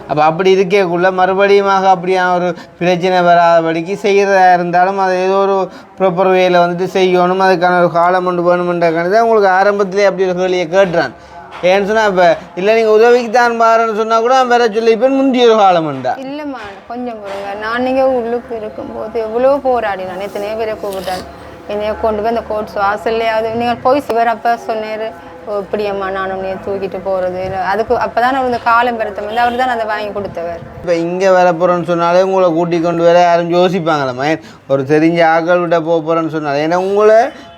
அப்போ அப்படி இருக்கக்குள்ள மறுபடியுமாக அப்படியா ஒரு பிரச்சனை வராதபடிக்கு செய்கிறதா இருந்தாலும் அது ஏதோ ஒரு ப்ராப்பர் வேயில் வந்துட்டு செய்யணும், அதுக்கான ஒரு காலம் கொண்டு வேணுமென்றக்கான தான் உங்களுக்கு ஆரம்பத்திலே அப்படி ஒரு கேள்வியை கேட்டுறான். ஏன்னு சொன்னால் இப்போ இல்லை நீங்கள் உதவிக்கு தான் பாருன்னு சொன்னால் கூட வேற சொல்லி இப்போ முந்தைய ஒரு காலம் உண்டா இல்லைம்மா கொஞ்சம் போடுங்க. நான் நீங்கள் உள்ளுக்கு இருக்கும்போது எவ்வளோ போராடி நான் எத்தனையோ பேரை கூப்பிட்டேன், என்னைய கொண்டு போய் அந்த கோர்ட்ஸ் வாசல்லையாவது நீங்கள் போய் சிவர் அப்போ சொன்னார் இப்படியம்மா நான் உன்னைய தூக்கிட்டு போகிறது அதுக்கு அப்போ தான் இந்த காலம் பெருத்தம் வந்து அவர் தான் அதை வாங்கி கொடுத்தவர். இப்போ இங்கே வர போகிறோன்னு சொன்னாலே உங்களை கூட்டி கொண்டு வர யாரும் யோசிப்பாங்களே ஒரு தெரிஞ்ச ஆக்கள் விட போக போகிறேன்னு சொன்னாலே ஏன்னா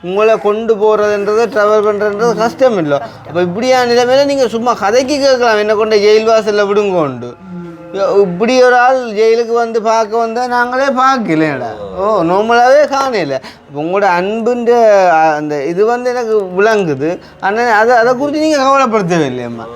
உங்களை கொண்டு போகிறதுன்றது ட்ராவல் பண்ணுறதுன்றது கஷ்டம் இல்லை. அப்போ இப்படியான நிலைமையில நீங்கள் சும்மா கதைக்கு கேட்கலாம் என்ன கொண்டு ஜெயில் வாசலில் விடுங்கோண்டு. இப்படி ஒரு ஆள் ஜெயிலுக்கு வந்து பார்க்க வந்தால் நாங்களே பார்க்கலடா. நார்மலாகவே காணல. இப்போ உங்களோட அன்புன்ற அந்த இது வந்து எனக்கு விளங்குது. ஆனால் அதை குறித்து நீங்கள் கவலைப்படுத்தவே இல்லையம்மா.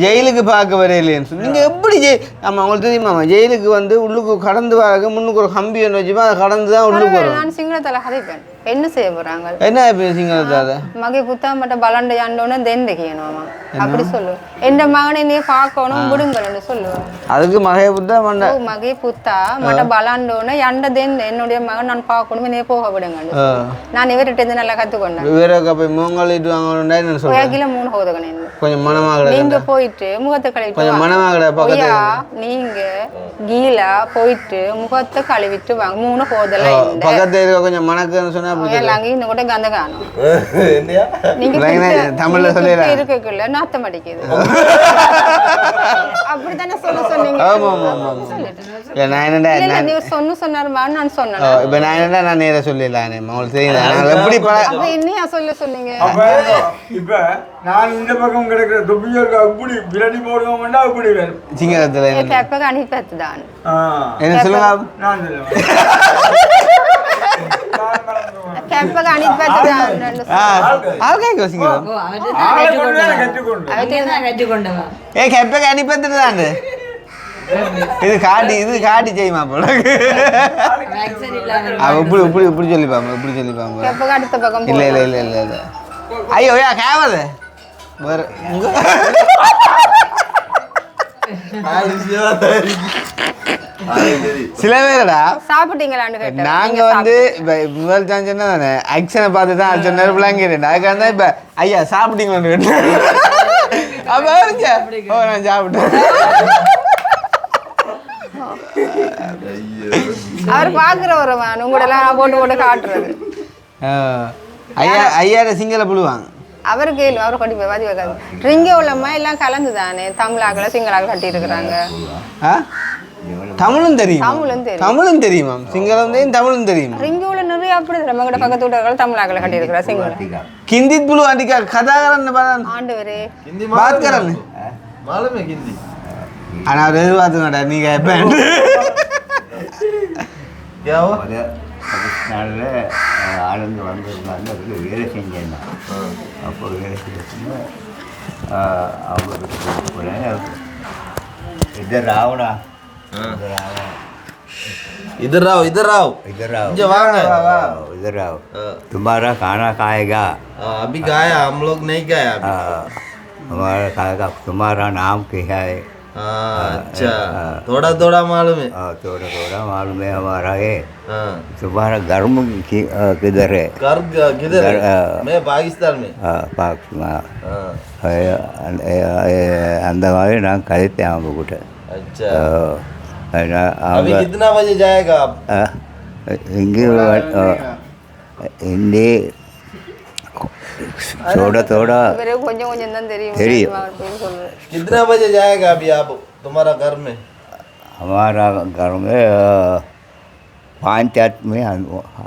ஜெயிலுக்கு பார்க்க வரையிலேன்னு சொல்லி நீங்கள் எப்படி ஆமாம் உங்களுக்கு தெரியுமாம்மா ஜெயிலுக்கு வந்து உள்ளுக்கு கடந்து வர முன்னுக்கு ஒரு கம்பி ஒன்று வச்சுப்பா அதை கடந்து தான் உள்ளுக்கு வரும். நான் சிங்களத்தில் கதைப்பேன் என்ன செய்ய போகிறாங்க என்ன சிங்களத்தால் மகை புத்தகம் மட்டும் பலண்ட யாண்டோன்னு தென்றைக்கணுமா அப்படி சொல்லுவேன். என் மகனை நீ பார்க்கணும் விடுங்கன்னு சொல்லுவேன். அதுக்கு மகை புத்தா மண்ட மகை புத்தா மட்ட பலாண்டோன்னு எண்ட தென் என்னுடைய மகன் நான் பார்க்கணும் நீ போக விடுங்க. நான் இவர்கிட்ட இருந்து நல்லா கற்றுக்கொண்டேன். வேறக்கா போய் மூங்கலிட்டு வாங்கணும்னா என்ன சொல்லுவேன் கிலோ 3 ஹோதகன் கொஞ்சம் மனமாக நீங்க போயிட்டு முகத்தை கழுவிட்டு கொஞ்சம் மனமாக பக்கத்துல நீங்க கீழா போயிட்டு முகத்தை கழுவிட்டு வாங்க 3 ஹோதல பக்கத்துல இருக்க கொஞ்சம் மணக்குன்னு சொன்னா எல்லாங்க இன்னும் கூட கந்த காணும் நீங்க தமிழ்ல சொல்லிடுறேன் இருக்குல்ல நாத்தம் அடிக்குது அப்படித்தானே சொன்னீங்க. ஆமா ஆமா ஆமா நான் என்னடா நீ சொன்னாருமா நான் சொன்னேன். இப்போ நான் என்னடா நான் நேரா சொல்லிடலாம் உங்களுக்கு தெரியல நான் எப்படி அப்ப என்னையா சொன்னீங்க. இப்ப நான் இந்த பக்கம் கிடக்குற தொப்பியோருக்கு அப்படி விரடி போடுவோம்னா அப்படி வேணும் சிங்களத்துல கேப்பக அனுப்பத்து தான் என்ன சொல்லுங்க நான் சொல்லுவேன் கேப்பக அனுப்பத்து தான் ஆல்கே சிங்களம் கற்றுக்கொண்டவா கேப்பக அனுப்பத்து தான் இது காட்டி செய்யுமா போல இப்படி சொல்லிப்பாங்க அடுத்த பக்கம் இல்ல இல்ல இல்ல இல்ல இல்ல ஐயோ யா கேவது வேற சில பேரடா சாப்பிட்டீங்களான்னு கேட்டேன். நாங்க வந்து இப்ப முதல் சான்ஸ் என்ன தானே ஆக்ஷனை பார்த்து தான் அடுத்த நேரம் பிளாங்கிட்டேன் அதுக்காக தான் இப்ப ஐயா சாப்பிட்டீங்களான்னு கேட்டேன். அப்ப நான் சாப்பிட்டேன். அவர் பாக்குறவரவான் உங்களெல்லாம் போட்டு காட்டுறது. ஐயாட சிங்கள புழுவாங்க அவர் கேள்வி அவர் கட்டி போய் வாதி வைக்காது. ரிங்க உள்ளம்மா எல்லாம் கலந்து தானே தமிழாக்களை சிங்களாக கட்டி இருக்கிறாங்க. தமிழும் தெரியுமா சிங்களம் தெரியும் தமிழும் தெரியும். ரிங்க உள்ள நிறைய அப்படி நம்ம கிட்ட பக்கத்து வீட்டுகள் தமிழாக்களை கட்டி இருக்கிறா சிங்களம் கிந்தித் புழு அடிக்கா கதாகரன் ஆண்டவரே बात करन मालूम है हिंदी ஆனா அவர் எதிர்பார்த்துங்கடா நீங்க எப்ப क्या हुआ நாளில் ஆனந்து வந்திருந்தாங்க அதில் வேலை செஞ்சேன். அப்போ வேலை செஞ்சு அவங்களுக்கு इधर आओ ना इधर आओ इधर आओ इधर आओ तुम्हारा खाना खाएगा. अभी खाया हम लोग नहीं खाया हमारा खाएगा. तुम्हारा नाम क्या है? अच्छा थोड़ा थोड़ा मालूम है. थोड़ा थोड़ा मालूम है हमारा है. तुम्हारा घर किधर है? घर किधर? मैं पाकिस्तान में. पाकिस्तान அந்த மாதிரி நான் கழித்தேன் அவங்க கூட. अच्छा अभी कितना बजे जाएगा आप? இங்கே हिंदी थोड़ा थोड़ा கொஞ்சம் கொஞ்சம் தான் தெரியும். कितना बजे जाएगा अभी आप तुम्हारा घर में? हमारा घर में 5-8 में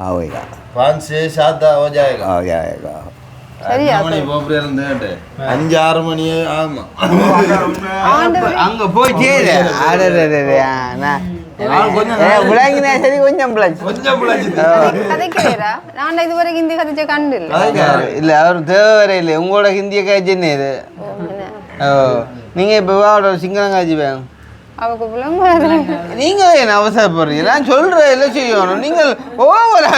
आएगा. 5-6-7 हो जाएगा. आ जाएगा. 5 மணி போப்ரே இருந்தேன் 5-6 மணி ஆமா அங்க போய் சேரு விளங்கினா சரி கொஞ்சம் கதைக்கிறா. நான் இதுவரைக்கும் ஹிந்தி கதைச்ச கண்டு இல்ல அவர் தேவை வர இல்லை உங்களோட ஹிந்திய காய்ச்சின்னு இது நீங்க இப்ப சிங்களம் காய்ச்சி வேணும் நீங்க என்ன அவசரப்படுறீங்க நான் சொல்றேன் இல்லை செய்யணும் நீங்கள் ஓவரா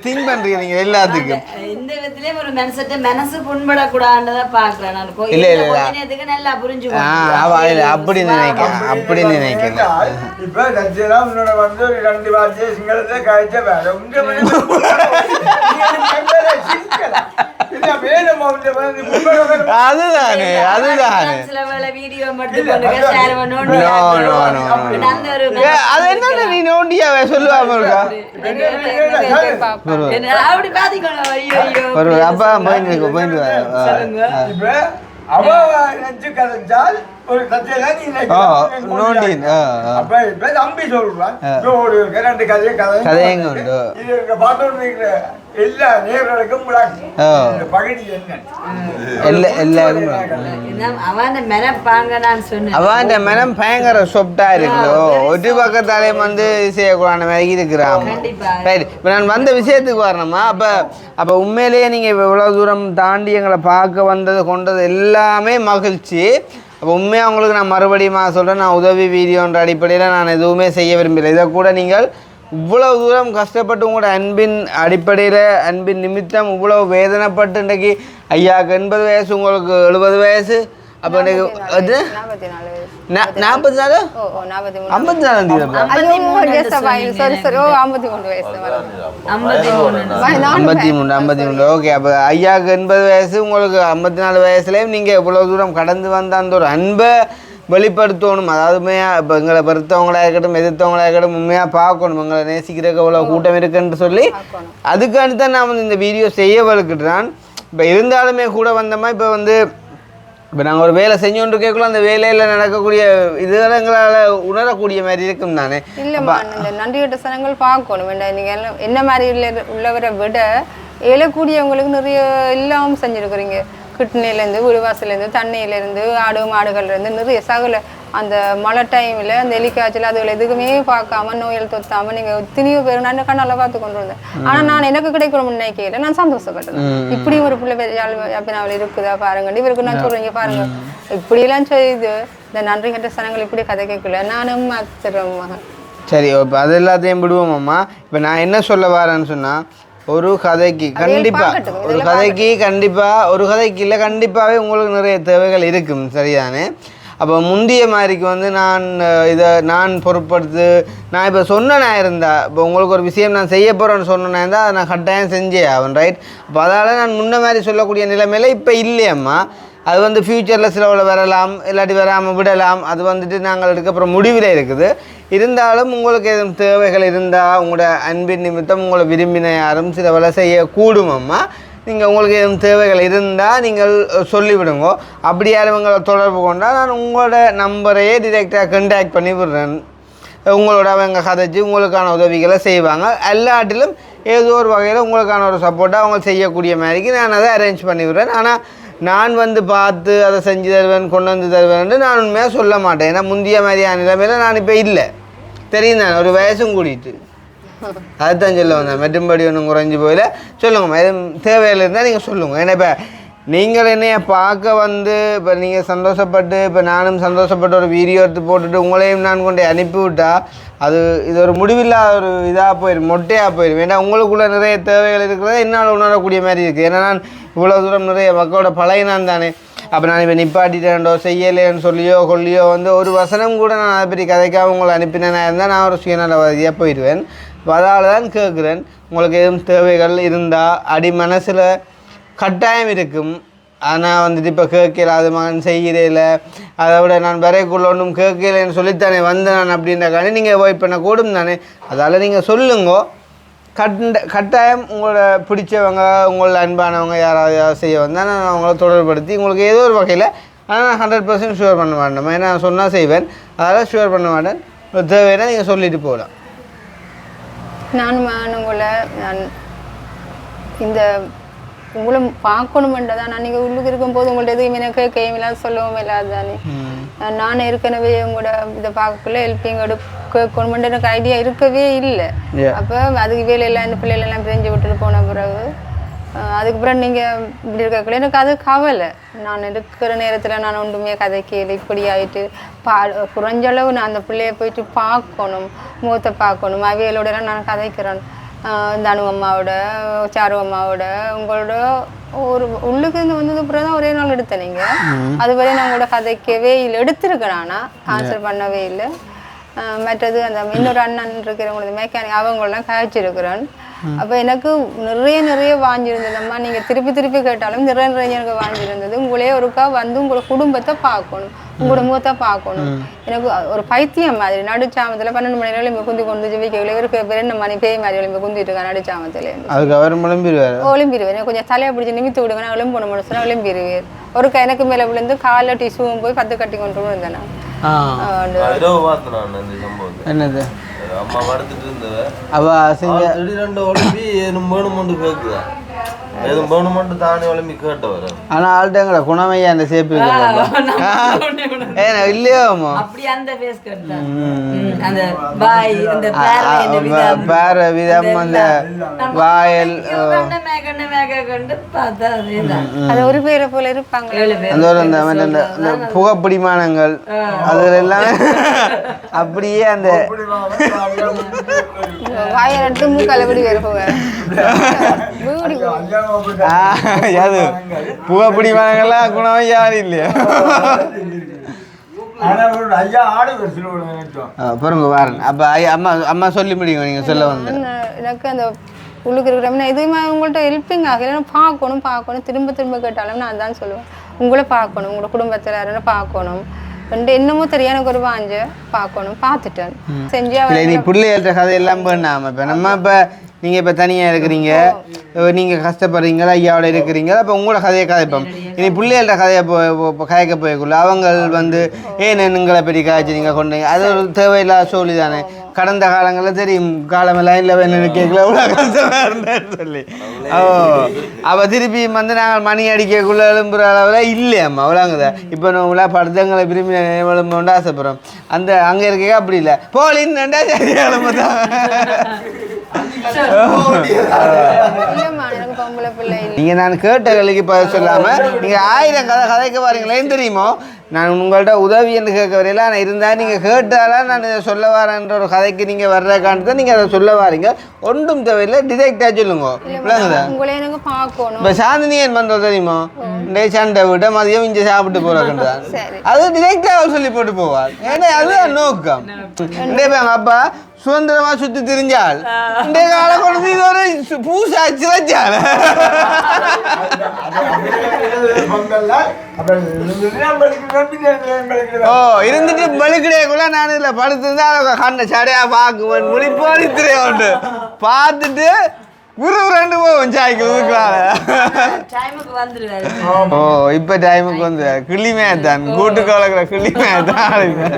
திங்க் பண்றீங்க நீங்க எல்லாத்துக்கும். இந்த விதத்திலே ஒரு மனசு புண்படக்கூடாதுன்றத பாக்குறேன் நான். இல்ல கோயிலுக்கு நல்லா அப்படி நினைக்கிறேன். இப்ப தச்செல்லாம் உன்னோட வந்து 2 வார்த்தை சிங்களத்தை காய்ச்ச வேற அதுதானே சில வேளை வீடியோ மட்டும் பண்ணுங்க ஷேர் பண்ணுங்க அது என்ன நீ நோண்டியாவே சொல்லுவாம இருக்கா அப்படி பாத்தீங்களா ஐயோ ஐயோ ஒரு அப்பா போயிட்டு அவ நெஞ்சு கதைஞ்சால் ஒரு கதையெல்லாம் நீ நோண்டின் அப்ப இப்ப தம்பி சொல்றான் ஒரு இரண்டு கதையங்க உண்டு இது பாத்தோம் எல்லா நேர்களுக்கும் பகுதி என்ன எல்லாரும் அவன் மெனப்பாங்க நான் சொன்னேன் அவன் மனம் பயங்கர சொப்டா இருக்குதோ ஒரு பக்கத்தாலே வந்து செய்யக்கூடாத மாதிரி இருக்கிறான் ரைட் இப்போ நான் வந்த விஷயத்துக்கு வரணுமா அப்போ உண்மையிலேயே நீங்கள் இவ்வளோ தூரம் தாண்டி எங்களை பார்க்க வந்தது கொண்டது எல்லாமே மகிழ்ச்சி. அப்போ உண்மையாக உங்களுக்கு நான் மறுபடியும் சொல்கிறேன், நான் உதவி வீடியோன்ற அடிப்படையில் நான் எதுவுமே செய்ய விரும்பலை. இதை கூட நீங்கள் இவ்வளவு தூரம் கஷ்டப்பட்டு உங்களோட அன்பின் அடிப்படையில் அன்பின் நிமித்தம் இவ்வளவு வேதனைப்பட்டு இன்றைக்கு ஐயாவுக்கு 80 வயசு உங்களுக்கு 70 வயசு அப்போ எனக்கு அது 44 53 ஓகே. அப்போ ஐயாவுக்கு 80 வயசு உங்களுக்கு 54 வயசுலேயும் நீங்கள் இவ்வளோ தூரம் கடந்து வந்த அந்த ஒரு அன்பை வெளிப்படுத்தணும். அதாவது உண்மையாக இப்போ எங்களை பெருத்தவங்களாக இருக்கட்டும் எதிர்த்தவங்களாக இருக்கட்டும் உண்மையாக பார்க்கணும், எங்களை நேசிக்கிறதுக்கு எவ்வளோ கூட்டம் இருக்குன்னு சொல்லி அதுக்காண்டி தான் நான் வந்து இந்த வீடியோ செய்ய வலுக்கிட்டுறான். இப்போ இருந்தாலுமே கூட வந்தோமா இப்போ வந்து இப்போ நாங்கள் ஒரு வேலை செஞ்சோன்று கேட்கலாம், அந்த வேலையில் நடக்கக்கூடிய இதெல்லாம் எங்களால் உணரக்கூடிய மாதிரி இருக்கும் தானே. இல்லைம்மா, இந்த நன்றியற்ற சனங்கள் பார்க்கணும். நீங்கள் என்ன மாதிரி உள்ளவரை விட எழக்கூடியவங்களுக்கு நிறைய எல்லாம் செஞ்சுருக்குறீங்க. கிட்னிலேருந்து வீடுவாசலேருந்து தண்ணியிலேருந்து ஆடு மாடுகள்லேருந்து நிறைய சகல அந்த மழை டைமில் அந்த எலிக்காய்ச்சல் அதுகளை எதுக்குமே பார்க்காம நோயில் தொத்தாமல் நீங்கள் எத்தனையோ பேர் நான் கண்ணால் பார்த்து கொண்டு வந்தேன். ஆனால் நான் எனக்கு கிடைக்கணும் நினைக்கையில் நான் சந்தோஷப்பட்டேன். இப்படி ஒரு பிள்ளை யாழ்ப்பாணம் இருக்குதா பாருங்க, இவருக்கு நான் சொல்கிறீங்க பாருங்க, இப்படியெல்லாம் செய்து இந்த நன்றி கட்ட சனங்கள் இப்படி கதை கேட்கல நானும் மாத்திரம். சரி, இப்போ அது எல்லாத்தையும் விடுவோம்மா. இப்போ நான் என்ன சொல்ல வரேன்னு சொன்னால், ஒரு கதைக்கு கண்டிப்பாக ஒரு கதைக்கு இல்லை கண்டிப்பாகவே உங்களுக்கு நிறைய தேவைகள் இருக்கும், சரிதானே. அப்போ முந்தைய மாதிரிக்கு வந்து நான் பொருட்படுத்து நான் இப்போ சொன்னேனா இருந்தா இப்போ உங்களுக்கு ஒரு விஷயம் நான் செய்ய போகிறேன்னு சொன்னேன்னா இருந்தால் அதை நான் கட்டாயம் செஞ்சே ஆகும், ரைட். அப்போ அதால் நான் முன்ன மாதிரி சொல்லக்கூடிய நிலைமையில் இப்போ இல்லையம்மா. அது வந்து ஃப்யூச்சரில் சிலவில் வரலாம், இல்லாட்டி வராமல் விடலாம். அது வந்துட்டு நாங்கள் எடுக்கப்புறம் முடிவில் இருக்குது. இருந்தாலும் உங்களுக்கு எதுவும் தேவைகள் இருந்தால் உங்களோட அன்பின் நிமித்தம் உங்களை விரும்பின யாரும் சில வேலை செய்யக்கூடுமம்மா. நீங்கள் உங்களுக்கு எதுவும் தேவைகள் இருந்தால் நீங்கள் சொல்லிவிடுங்க. அப்படி யாரும் உங்களை தொடர்பு கொண்டால் நான் உங்களோட நம்பரையே டிரெக்டாக கண்டாக்ட் பண்ணி விடுறேன். உங்களோட அவங்க கதைச்சி உங்களுக்கான உதவிகளை செய்வாங்க. எல்லாட்டிலும் ஏதோ ஒரு வகையில் உங்களுக்கான ஒரு சப்போர்ட்டாக அவங்க செய்யக்கூடிய மாதிரிக்கு நான் அதை அரேஞ்ச் பண்ணி விடுறேன். ஆனால் நான் வந்து பார்த்து அதை செஞ்சு தருவேன் கொண்டு வந்து தருவேன் நான் உண்மையாக சொல்ல மாட்டேன். ஏன்னா முந்தைய மாதிரியான நிலைமையில் நான் இப்போ இல்லை, தெரியும் தானே, ஒரு வயசும் கூட்டிகிட்டு அதுதான் சொல்ல வந்தேன். மெட்டும்படி ஒன்றும் குறைஞ்சி போயில சொல்லுங்கம்மா, எதுவும் தேவையில் இருந்தால் நீங்கள் சொல்லுங்கள். ஏன்னா இப்போ நீங்கள் என்னைய பார்க்க வந்து இப்போ நீங்கள் சந்தோஷப்பட்டு இப்போ நானும் சந்தோஷப்பட்டு ஒரு வீடியோ எடுத்து போட்டுட்டு உங்களையும் நான் கொண்டு அனுப்பிவிட்டால் இது ஒரு முடிவில்லாத ஒரு இதாக போயிடும், மொட்டையாக போயிடும். ஏன்னா உங்களுக்குள்ளே நிறைய தேவைகள் இருக்கிறத என்னால் உணரக்கூடிய மாதிரி இருக்குது. ஏன்னா நான் இவ்வளோ தூரம் நிறைய மக்களோட பழையனான் தானே. அப்போ நான் இப்போ நிப்பாட்டிட்டேன்டோ செய்யலேன்னு சொல்லியோ கொல்லியோ வந்து ஒரு வசனம் கூட நான் அதை பற்றி கதைக்காக உங்களை அனுப்பினேன்னா இருந்தால் நான் ஒரு சுயநலவாதியாக போயிடுவேன். அதனால தான் கேட்குறேன், உங்களுக்கு எதுவும் தேவைகள் இருந்தால் அடி மனசில் கட்டாயம் இருக்கும். ஆனால் வந்துட்டு இப்போ கேட்கல அது மகன் செய்கிறேல அதை விட நான் வரைக்குள்ள ஒன்றும் கேட்கலன்னு சொல்லித்தானே வந்தேன் நான் அப்படின்றக்காண்டி நீங்கள் அவாய்ட் பண்ணக்கூடும் தானே. அதால் நீங்கள் சொல்லுங்க, கட்டாயம் உங்களோட பிடிச்சவங்க உங்களோட அன்பானவங்க யாராவது செய்ய வந்தால் நான் அவங்கள தொடர்படுத்தி உங்களுக்கு ஏதோ ஒரு வகையில் ஆனால் நான் 100% ஷுவர் பண்ண மாட்டேன். ஏன்னா நான் சொன்னால் செய்வேன், அதனால் ஷுவர் பண்ண மாட்டேன். தேவைன்னா நீங்கள் சொல்லிட்டு போகலாம். நான் இந்த உங்களை பார்க்கணுமென்றதான் நான் நீங்கள் உள்ளுக்கு இருக்கும்போது உங்கள்ட்ட எதுவும் எனக்கு கேட்கவும் இல்லாத சொல்லவும் இல்லாது தானே. நான் ஏற்கனவே உங்களோட இதை பார்க்கக்குள்ள ஹெல்ப்பிங் கேட்கணுமென்ற எனக்கு ஐடியா இருக்கவே இல்லை. அப்போ அதுக்கு வேலையெல்லாம் இந்த பிள்ளைகளெல்லாம் பிரிஞ்சு விட்டுட்டு போன பிறகு அதுக்கப்புறம் நீங்கள் இப்படி இருக்கக்குள்ள எனக்கு அது கவலை. நான் இருக்கிற நேரத்தில் நான் ஒன்றுமே கதைக்கல, இப்படி ஆகிட்டு குறைஞ்சளவு நான் அந்த பிள்ளைய போயிட்டு பார்க்கணும், முகத்தை பார்க்கணும். அவைகளோடலாம் நான் கதைக்கிறேன், தனு அம்மாவோட சாரு அம்மாவோட உங்களோட ஒரு உள்ளுக்கு இருந்து வந்தது அப்புறம் தான் ஒரே நாள் எடுத்தேன். நீங்கள் அதுவரை நான் உங்களோட கதைக்கவே இல்லை, எடுத்திருக்கேன், ஆனால் ஆன்சர் பண்ணவே இல்லை. மற்றது அந்த இன்னொரு அண்ணன் இருக்கிறவங்களது மெக்கானிக் அவங்களெலாம் கதைச்சிருக்கிறேன். அப்போ எனக்கு நிறைய வாங்கியிருந்ததம்மா. நீங்கள் திருப்பி திருப்பி கேட்டாலும் நிறைய எனக்கு வாங்கியிருந்தது. உங்களே ஒருக்கா வந்து உங்களோட குடும்பத்தை பார்க்கணும், உங்களோட முகத்தை பார்க்கணும். எனக்கு ஒரு பைத்தியம் மாதிரி நடுச்சாமத்தில் 12 மணி நேரம் குந்தி கொண்டு ஜெபிக்கல இவருக்கு 2 மணி பேய் மாதிரி குந்திட்டு இருக்கா நடுச்சாமத்தில். அதுக்கு அவர் ஒளிம்பிடுவேன். எனக்கு கொஞ்சம் தலையை பிடிச்சி நிமித்து விடுங்க, நான் எலும்பு முடிச்சுனா ஒளிம்பிடுவேன். ஒருக்கா எனக்கு மேலே விழுந்து காலில் டிஷ்யூவும் போய் 10 கட்டி கொண்டு இருந்தேன். என்னது அம்மா படுத்துட்டு இருந்தவ அவ செஞ்ச திடீரெண்டு ஒளிம்பி வேணுமெண்டு கேட்குதா, எதுவும் வேணுமெண்டு தானே ஒளிம்பி கேட்டவர். ஆனா ஆள்கிட்டங்கிற குணமையா அந்த சேப்பு ஏன்னா இல்லையோமோ அப்படி அந்த ஃபேஸ் கட்டா அந்த வாய் அந்த பேர விதம் அந்த வாயல் கண்ண மேக கண்டு பார்த்தா அதேதான். அது ஒரு பேரை போல இருப்பாங்க. அந்த புகைப்பிடிமானங்கள் அதுல எல்லாமே அப்படியே அந்த வாயட்டு மூக்கால விடி வேற போவேன். யாது புகைப்பிடிமானங்கள்லாம் குணம் யாரும் இல்லையா பாருங்க வாரன். அப்ப அம்மா அம்மா சொல்லி முடியுங்க நீங்க சொல்ல வந்து. எனக்கு அந்த உள்ளுக்கு இருக்கிற எதுவுமே உங்கள்கிட்ட ஹெல்ப்பிங் ஆகல. பார்க்கணும் திரும்ப கேட்டாலும் நான் தான் சொல்லுவேன், உங்களை பார்க்கணும், உங்களோட குடும்பத்தில் யாரும் பார்க்கணும். என்னமோ தெரியும் எனக்கு ஒரு வாஞ்ச பார்க்கணும். பார்த்துட்டேன் செஞ்சா நீ பிள்ளைகள்கிட்ட கதை எல்லாம் பண்ணாம இப்போ நம்ம இப்போ நீங்கள் இப்போ தனியாக இருக்கிறீங்க, நீங்கள் கஷ்டப்படுறீங்களா, ஐயாவோட இருக்கிறீங்களா, அப்போ உங்களோட கதையை கதைப்போம். இனி பிள்ளைகள்கிட்ட கதையை கதைக்க போய்க்குள்ள அவங்க வந்து ஏன் எங்களை பெரிய காய்ச்சி நீங்கள் கொண்டீங்க, அது ஒரு தேவையில்லாத சொல்லி தானே. கடந்த காலங்களில் தெரியும் காலமெல்லாம் இல்லை வேணும்னு கேட்கல எவ்வளோ கஷ்டமாக இருந்தேன்னு சொல்லி. அப்போ திருப்பி வந்து நாங்கள் மணி அடிக்கக்குள்ளே எழும்புற அளவில் இல்லையம்மா அவ்வளோங்குதா. இப்போ நம்மளா படத்தங்களை விரும்பி எழும்புன்னு ஆசைப்படுறோம். அந்த அங்கே இருக்க அப்படி இல்லை போலின்னு சரி எழும்பு தான். நீங்க நான் கேட்ட கேள்விக்கு பதில் சொல்லாம நீங்க 1000 கதைக்க பாருங்களேன் தெரியுமோ. நான் உங்கள்கிட்ட உதவி என்று கேட்க வரையில நான் இருந்தா நீங்க கேட்டாலாம் நான் இதை சொல்ல வரேன்ற ஒரு கதைக்கு நீங்க வர்ற காரணத்தை நீங்க அதை சொல்ல வாரீங்க. ஒன்றும் தேவையில்லை, டிரெக்டா சொல்லுங்க. இப்ப சாந்தினியன் பண்றது தெரியுமோ, சண்டை விட மதியம் இங்க சாப்பிட்டு போறதுதான் அது டிரெக்டா சொல்லி போட்டு போவார். ஏன்னா அதுதான் நோக்கம். எங்க அப்பா சுதந்திரமா சுத்தி திரிஞ்சால் இந்த கால கொண்டு இது ஒரு பூசா சிவச்சால இருந்துட்டு பலிக்கிடையக்குள்ள நான் இதுல படுத்திருந்தா கண்ண சடையா பாக்குவேன் முடிப்போடித்திரைய உண்டு பார்த்துட்டு ரெண்டு போவோம் சாய்க்கு இப்ப டைமுக்கு வந்து கிளிமே தான் கூட்டு கலக்கிற கிளிமே தான்.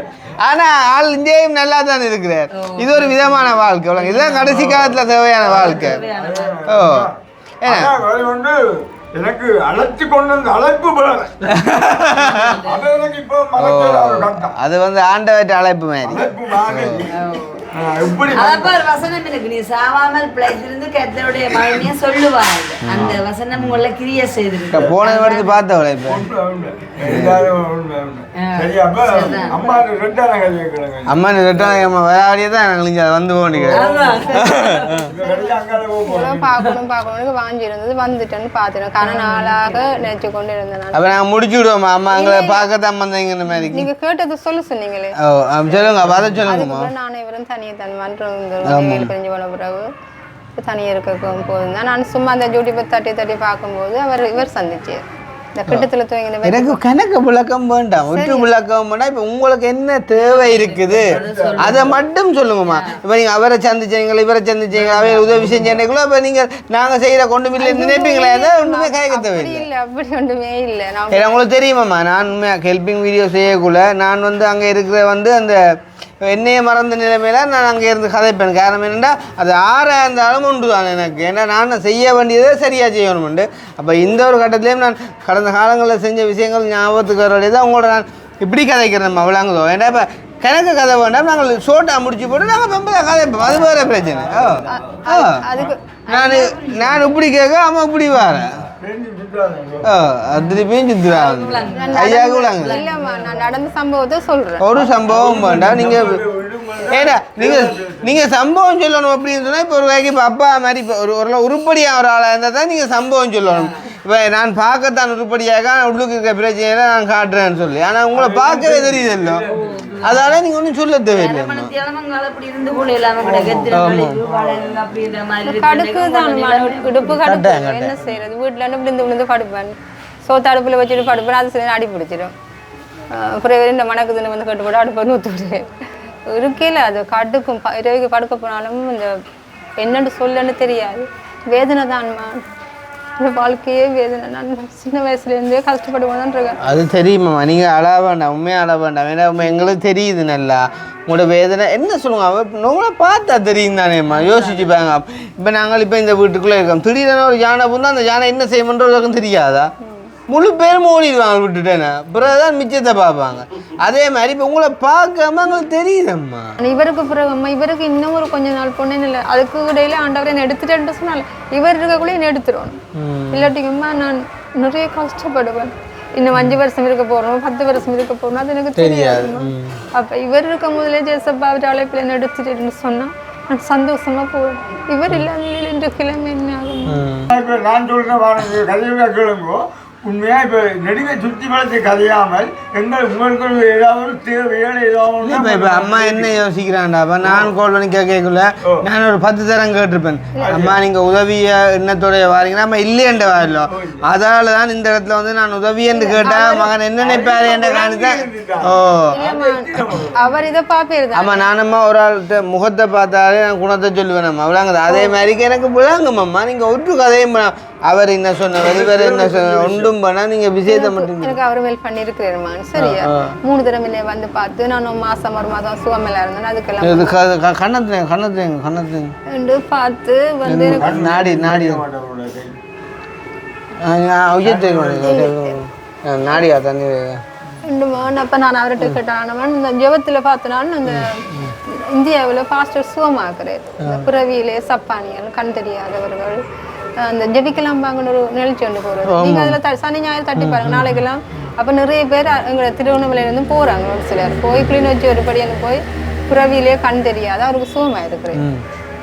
ஆனா ஆள் இங்கேயும் நல்லா தான் இருக்கிறார். இது ஒரு விதமான வாழ்க்கை, இதுதான் கடைசி காலத்துல தேவையான வாழ்க்கை. எனக்கு அழைச்சு கொண்டு வந்து அழைப்பு அது வந்து ஆண்டவற்ற அழைப்பு மாதிரி. வசனம் இருக்கு, நீ சாவாமல் பிழைத்திருந்து கர்த்தருடைய மகிமையை சொல்லுவாங்க. அந்த வசனம் உங்களை கிரியை செய்திருக்கு. போன வருது பார்த்தவளை இப்ப அம்மா ரெட்டாம் விளையாடியே தான் நாங்கள் வந்து போனிக்கிறோம். பார்க்கணும் வாங்கியிருந்தது வந்துட்டேன்னு பார்த்துட்டேன். கன நாளாக நினைச்சு கொண்டு இருந்தேன். அப்ப நாங்க முடிச்சு விடுவோமா அம்மா எங்களை பார்க்கத்தான் வந்தீங்க மாதிரி. நீங்க கேட்டது சொல்ல சொன்னீங்களே. சொல்லுங்க அதை சொல்லுங்கம்மா. நானே இவரும் தனியாக பிரிஞ்சு போன பிறகு தனியாக இருக்க போது தான் நான் சும்மா அந்த யூடியூப்பை தட்டி பார்க்கும்போது இவர் சந்திச்சு இந்த கிட்டத்தில் தூங்கின. எனக்கு கணக்கு விளக்கம் வேண்டாம், ஒற்று விளக்கம் வேண்டாம். இப்போ உங்களுக்கு என்ன தேவை இருக்குது அதை மட்டும் சொல்லுங்கம்மா. இப்போ நீங்கள் அவரை சந்திச்சீங்களா, இவரை சந்திச்சீங்களா, அவை உதவி செஞ்சீங்களோ, இப்போ நீங்கள் நாங்கள் செய்கிற கொண்டு இல்லை நினைப்பீங்களா? ஒன்றுமே கேட்க தேவையில்லை. இல்லை அப்படி ஒன்றுமே இல்லை. ஏன்னா உங்களுக்கு தெரியுமாம்மா, நான் உண்மையாக ஹெல்பிங் வீடியோ செய்யக்குள்ள நான் வந்து அங்கே இருக்கிற வந்து அந்த என்னையே மறந்த நிலைமையில நான் அங்கே இருந்து கதைப்பேன். காரணம் என்னென்னா அது ஆறாக இருந்தாலும் ஒன்று தான் எனக்கு. ஏன்னா நான் செய்ய வேண்டியதை சரியாக செய்யணும்ண்டு. அப்போ இந்த ஒரு கட்டத்துலேயும் நான் கடந்த காலங்களில் செஞ்ச விஷயங்கள் ஞாபகத்துக்கு வர தான் உங்களோட நான் இப்படி கதைக்கிறேன் நம்ம அவ்வளோங்குதோ. ஏன்னா இப்போ கணக்கு கதை வேண்டாம், நாங்கள் ஷோட்டாக முடிச்சு போட்டு நாங்கள் பெம்பளை கதைப்போம். அது வேறு பிரச்சனை. நான் இப்படி கேட்க ஆமாம் இப்படி வரேன் திருப்பியும் சுத்துறாங்க. ஐயாவுக்கு விளாங்க நடந்த சம்பவத்தை சொல்றேன். ஒரு சம்பவம் வேண்டாம். நீங்க ஏன்னா நீங்க சம்பவம் சொல்லணும் அப்படின்னு சொன்னா இப்போ ஒரு வகைக்கு இப்போ அப்பா மாதிரி இப்போ ஒரு உருப்படியாக ஒரு ஆளாக இருந்தால் தான் நீங்கள் சம்பவம் சொல்லணும். இப்போ நான் பார்க்கத்தான் உருப்படியாக உள்ளுக்கு இருக்க பிரச்சனையில நான் காட்டுறேன்னு சொல்லி, ஆனால் உங்களை பார்க்கவே தெரியுதല്ലോ. அதால நீங்க ஒன்றும் சொல்ல தேவையில்லை. அப்படி இருந்து கூட இல்லாம கடுக்கு தான் இடுப்பு கடுப்பு என்ன செய்யறது வீட்டுல இருந்து விழுந்து விழுந்து படுப்பேன். சோத்து அடுப்புல வச்சுட்டு படுப்பேன். அது சரி அடி பிடிச்சிடும். அப்புறம் இந்த மணக்குதுன்னு வந்து கட்டு போட்டு அடுப்பை நூற்றுவிடு இருக்கையில் அது கடுக்கும். இரவுக்கு படுக்க போனாலும் இந்த என்னன்னு சொல்லன்னு தெரியாது. வேதனை தான்மா, வாழ்க்கையே வேதனை. நான் சின்ன வயசுலேருந்தே கஷ்டப்பட்டு இருக்கேன். அது தெரியுமா, நீங்கள் அழ வேண்டாம், உண்மையாக அழ வேண்டாம். ஏன்னா எங்களுக்கு தெரியுது நல்லா உங்களோட வேதனை. என்ன சொல்லுங்க, உங்களை பார்த்தா தெரியும் தானேம்மா, யோசிச்சுப்பாங்க. இப்போ நாங்கள் இப்போ இந்த வீட்டுக்குள்ளே இருக்கோம், திடீரென ஒரு யானை போனால் அந்த யானை என்ன செய்யணுன்றதுக்கும் தெரியாதா? முழு பேரும் ஓடிடுவாங்க விட்டுட்டேன்னா, பிறகுதான் மிச்சத்தை பார்ப்பாங்க. அதே மாதிரி இப்போ உங்களை பார்க்காம எங்களுக்கு தெரியுதம்மா. இவருக்கு பிறகு அம்மா இவருக்கு இன்னும் ஒரு கொஞ்ச நாள் பொண்ணு இல்லை, அதுக்கு இடையில ஆண்டவரை என்ன எடுத்துட்டேன்னு சொன்னால இவர் இருக்கக்குள்ளே என்ன எடுத்துருவோம். இல்லாட்டிங்கம்மா நான் நிறைய கஷ்டப்படுவேன். இன்னும் 5 வருஷம் இருக்க போறோம், 10 வருஷம் இருக்க போறோம், அது எனக்கு தெரியாது. அப்ப இவர் இருக்கும் போதுலேயே ஜெயசப்பா அழைப்பில் என்ன எடுத்துட்டேன்னு சொன்னா நான் சந்தோஷமா போவேன். இவர் இல்லாத இன்று கிழமை என்ன ஆகும்? நான் சொல்றேன் கதையை கேளுங்கோ. உண்மையா இப்போ நெடுகை சுற்றி வளர்த்து கதையாமல் உங்களுக்கு ஏதாவது தேவையான ஏதாவது இப்போ அம்மா என்ன யோசிக்கிறான்டாப்பா, நான் கால் பண்ணி கேட்கல, நான் ஒரு 10 தரம் கேட்டிருப்பேன். அம்மா நீங்கள் உதவியை என்னத்தோடைய வாரீங்கன்னா அம்மா இல்லையண்ட வாரிலோ, அதால தான் இந்த இடத்துல வந்து நான் உதவியன்னு கேட்டேன். மகன் என்ன நினைப்பாரு என்ற காணிதான். ஓ அவர் இதை பார்ப்பேன். ஆமா, நானம்மா ஒரு ஆள்கிட்ட முகத்தை பார்த்தாலே நான் குணத்தை சொல்லுவேன். அம்மா விளாங்குது. அதே மாதிரிக்கு எனக்கு விளாங்குமாம்மா. நீங்கள் ஒன்று கதையும் அவர் என்ன சொன்னவர் இவர் என்ன சொன்ன ஒன்றும் பண்ணா நீங்க விஷயத்தை மட்டும் எனக்கு அவர் மேல் பண்ணியிருக்கிறேன். சரியா 3 தடவை என்னை வந்து பார்த்து நான் 1 மாசம் 1 மாதம் சுவமேல இருந்தேன். அதுக்கெல்லாம் கண்ணத்து பார்த்து வந்து நாடி நாடி நாடியா தண்ணி அப்போ நான் அவர்கிட்ட கேட்டானவன் இந்த ஜெபத்தில் பார்த்தனாலும் அந்த இந்தியாவில் பாஸ்டர் சுவமாக்குறார். இந்த பிறவியிலே சப்பானியல் கண் தெரியாதவர்கள் அந்த ஜெபிக்கலாம் பாங்கன்னு ஒரு நிகழ்ச்சி ஒன்று போகிறது. நீங்கள் அதில் சனி ஞாயிறு தட்டி பாருங்க நாளைக்கெல்லாம். அப்போ நிறைய பேர் எங்களை திருவண்ணாமலையிலேருந்து போகிறாங்க. ஒரு சிலர் போய் கிளிநொச்சி ஒருபடியான போய் பிறவியிலே கண் தெரியாத அவருக்கு சுவமாக இருக்கிறேன்.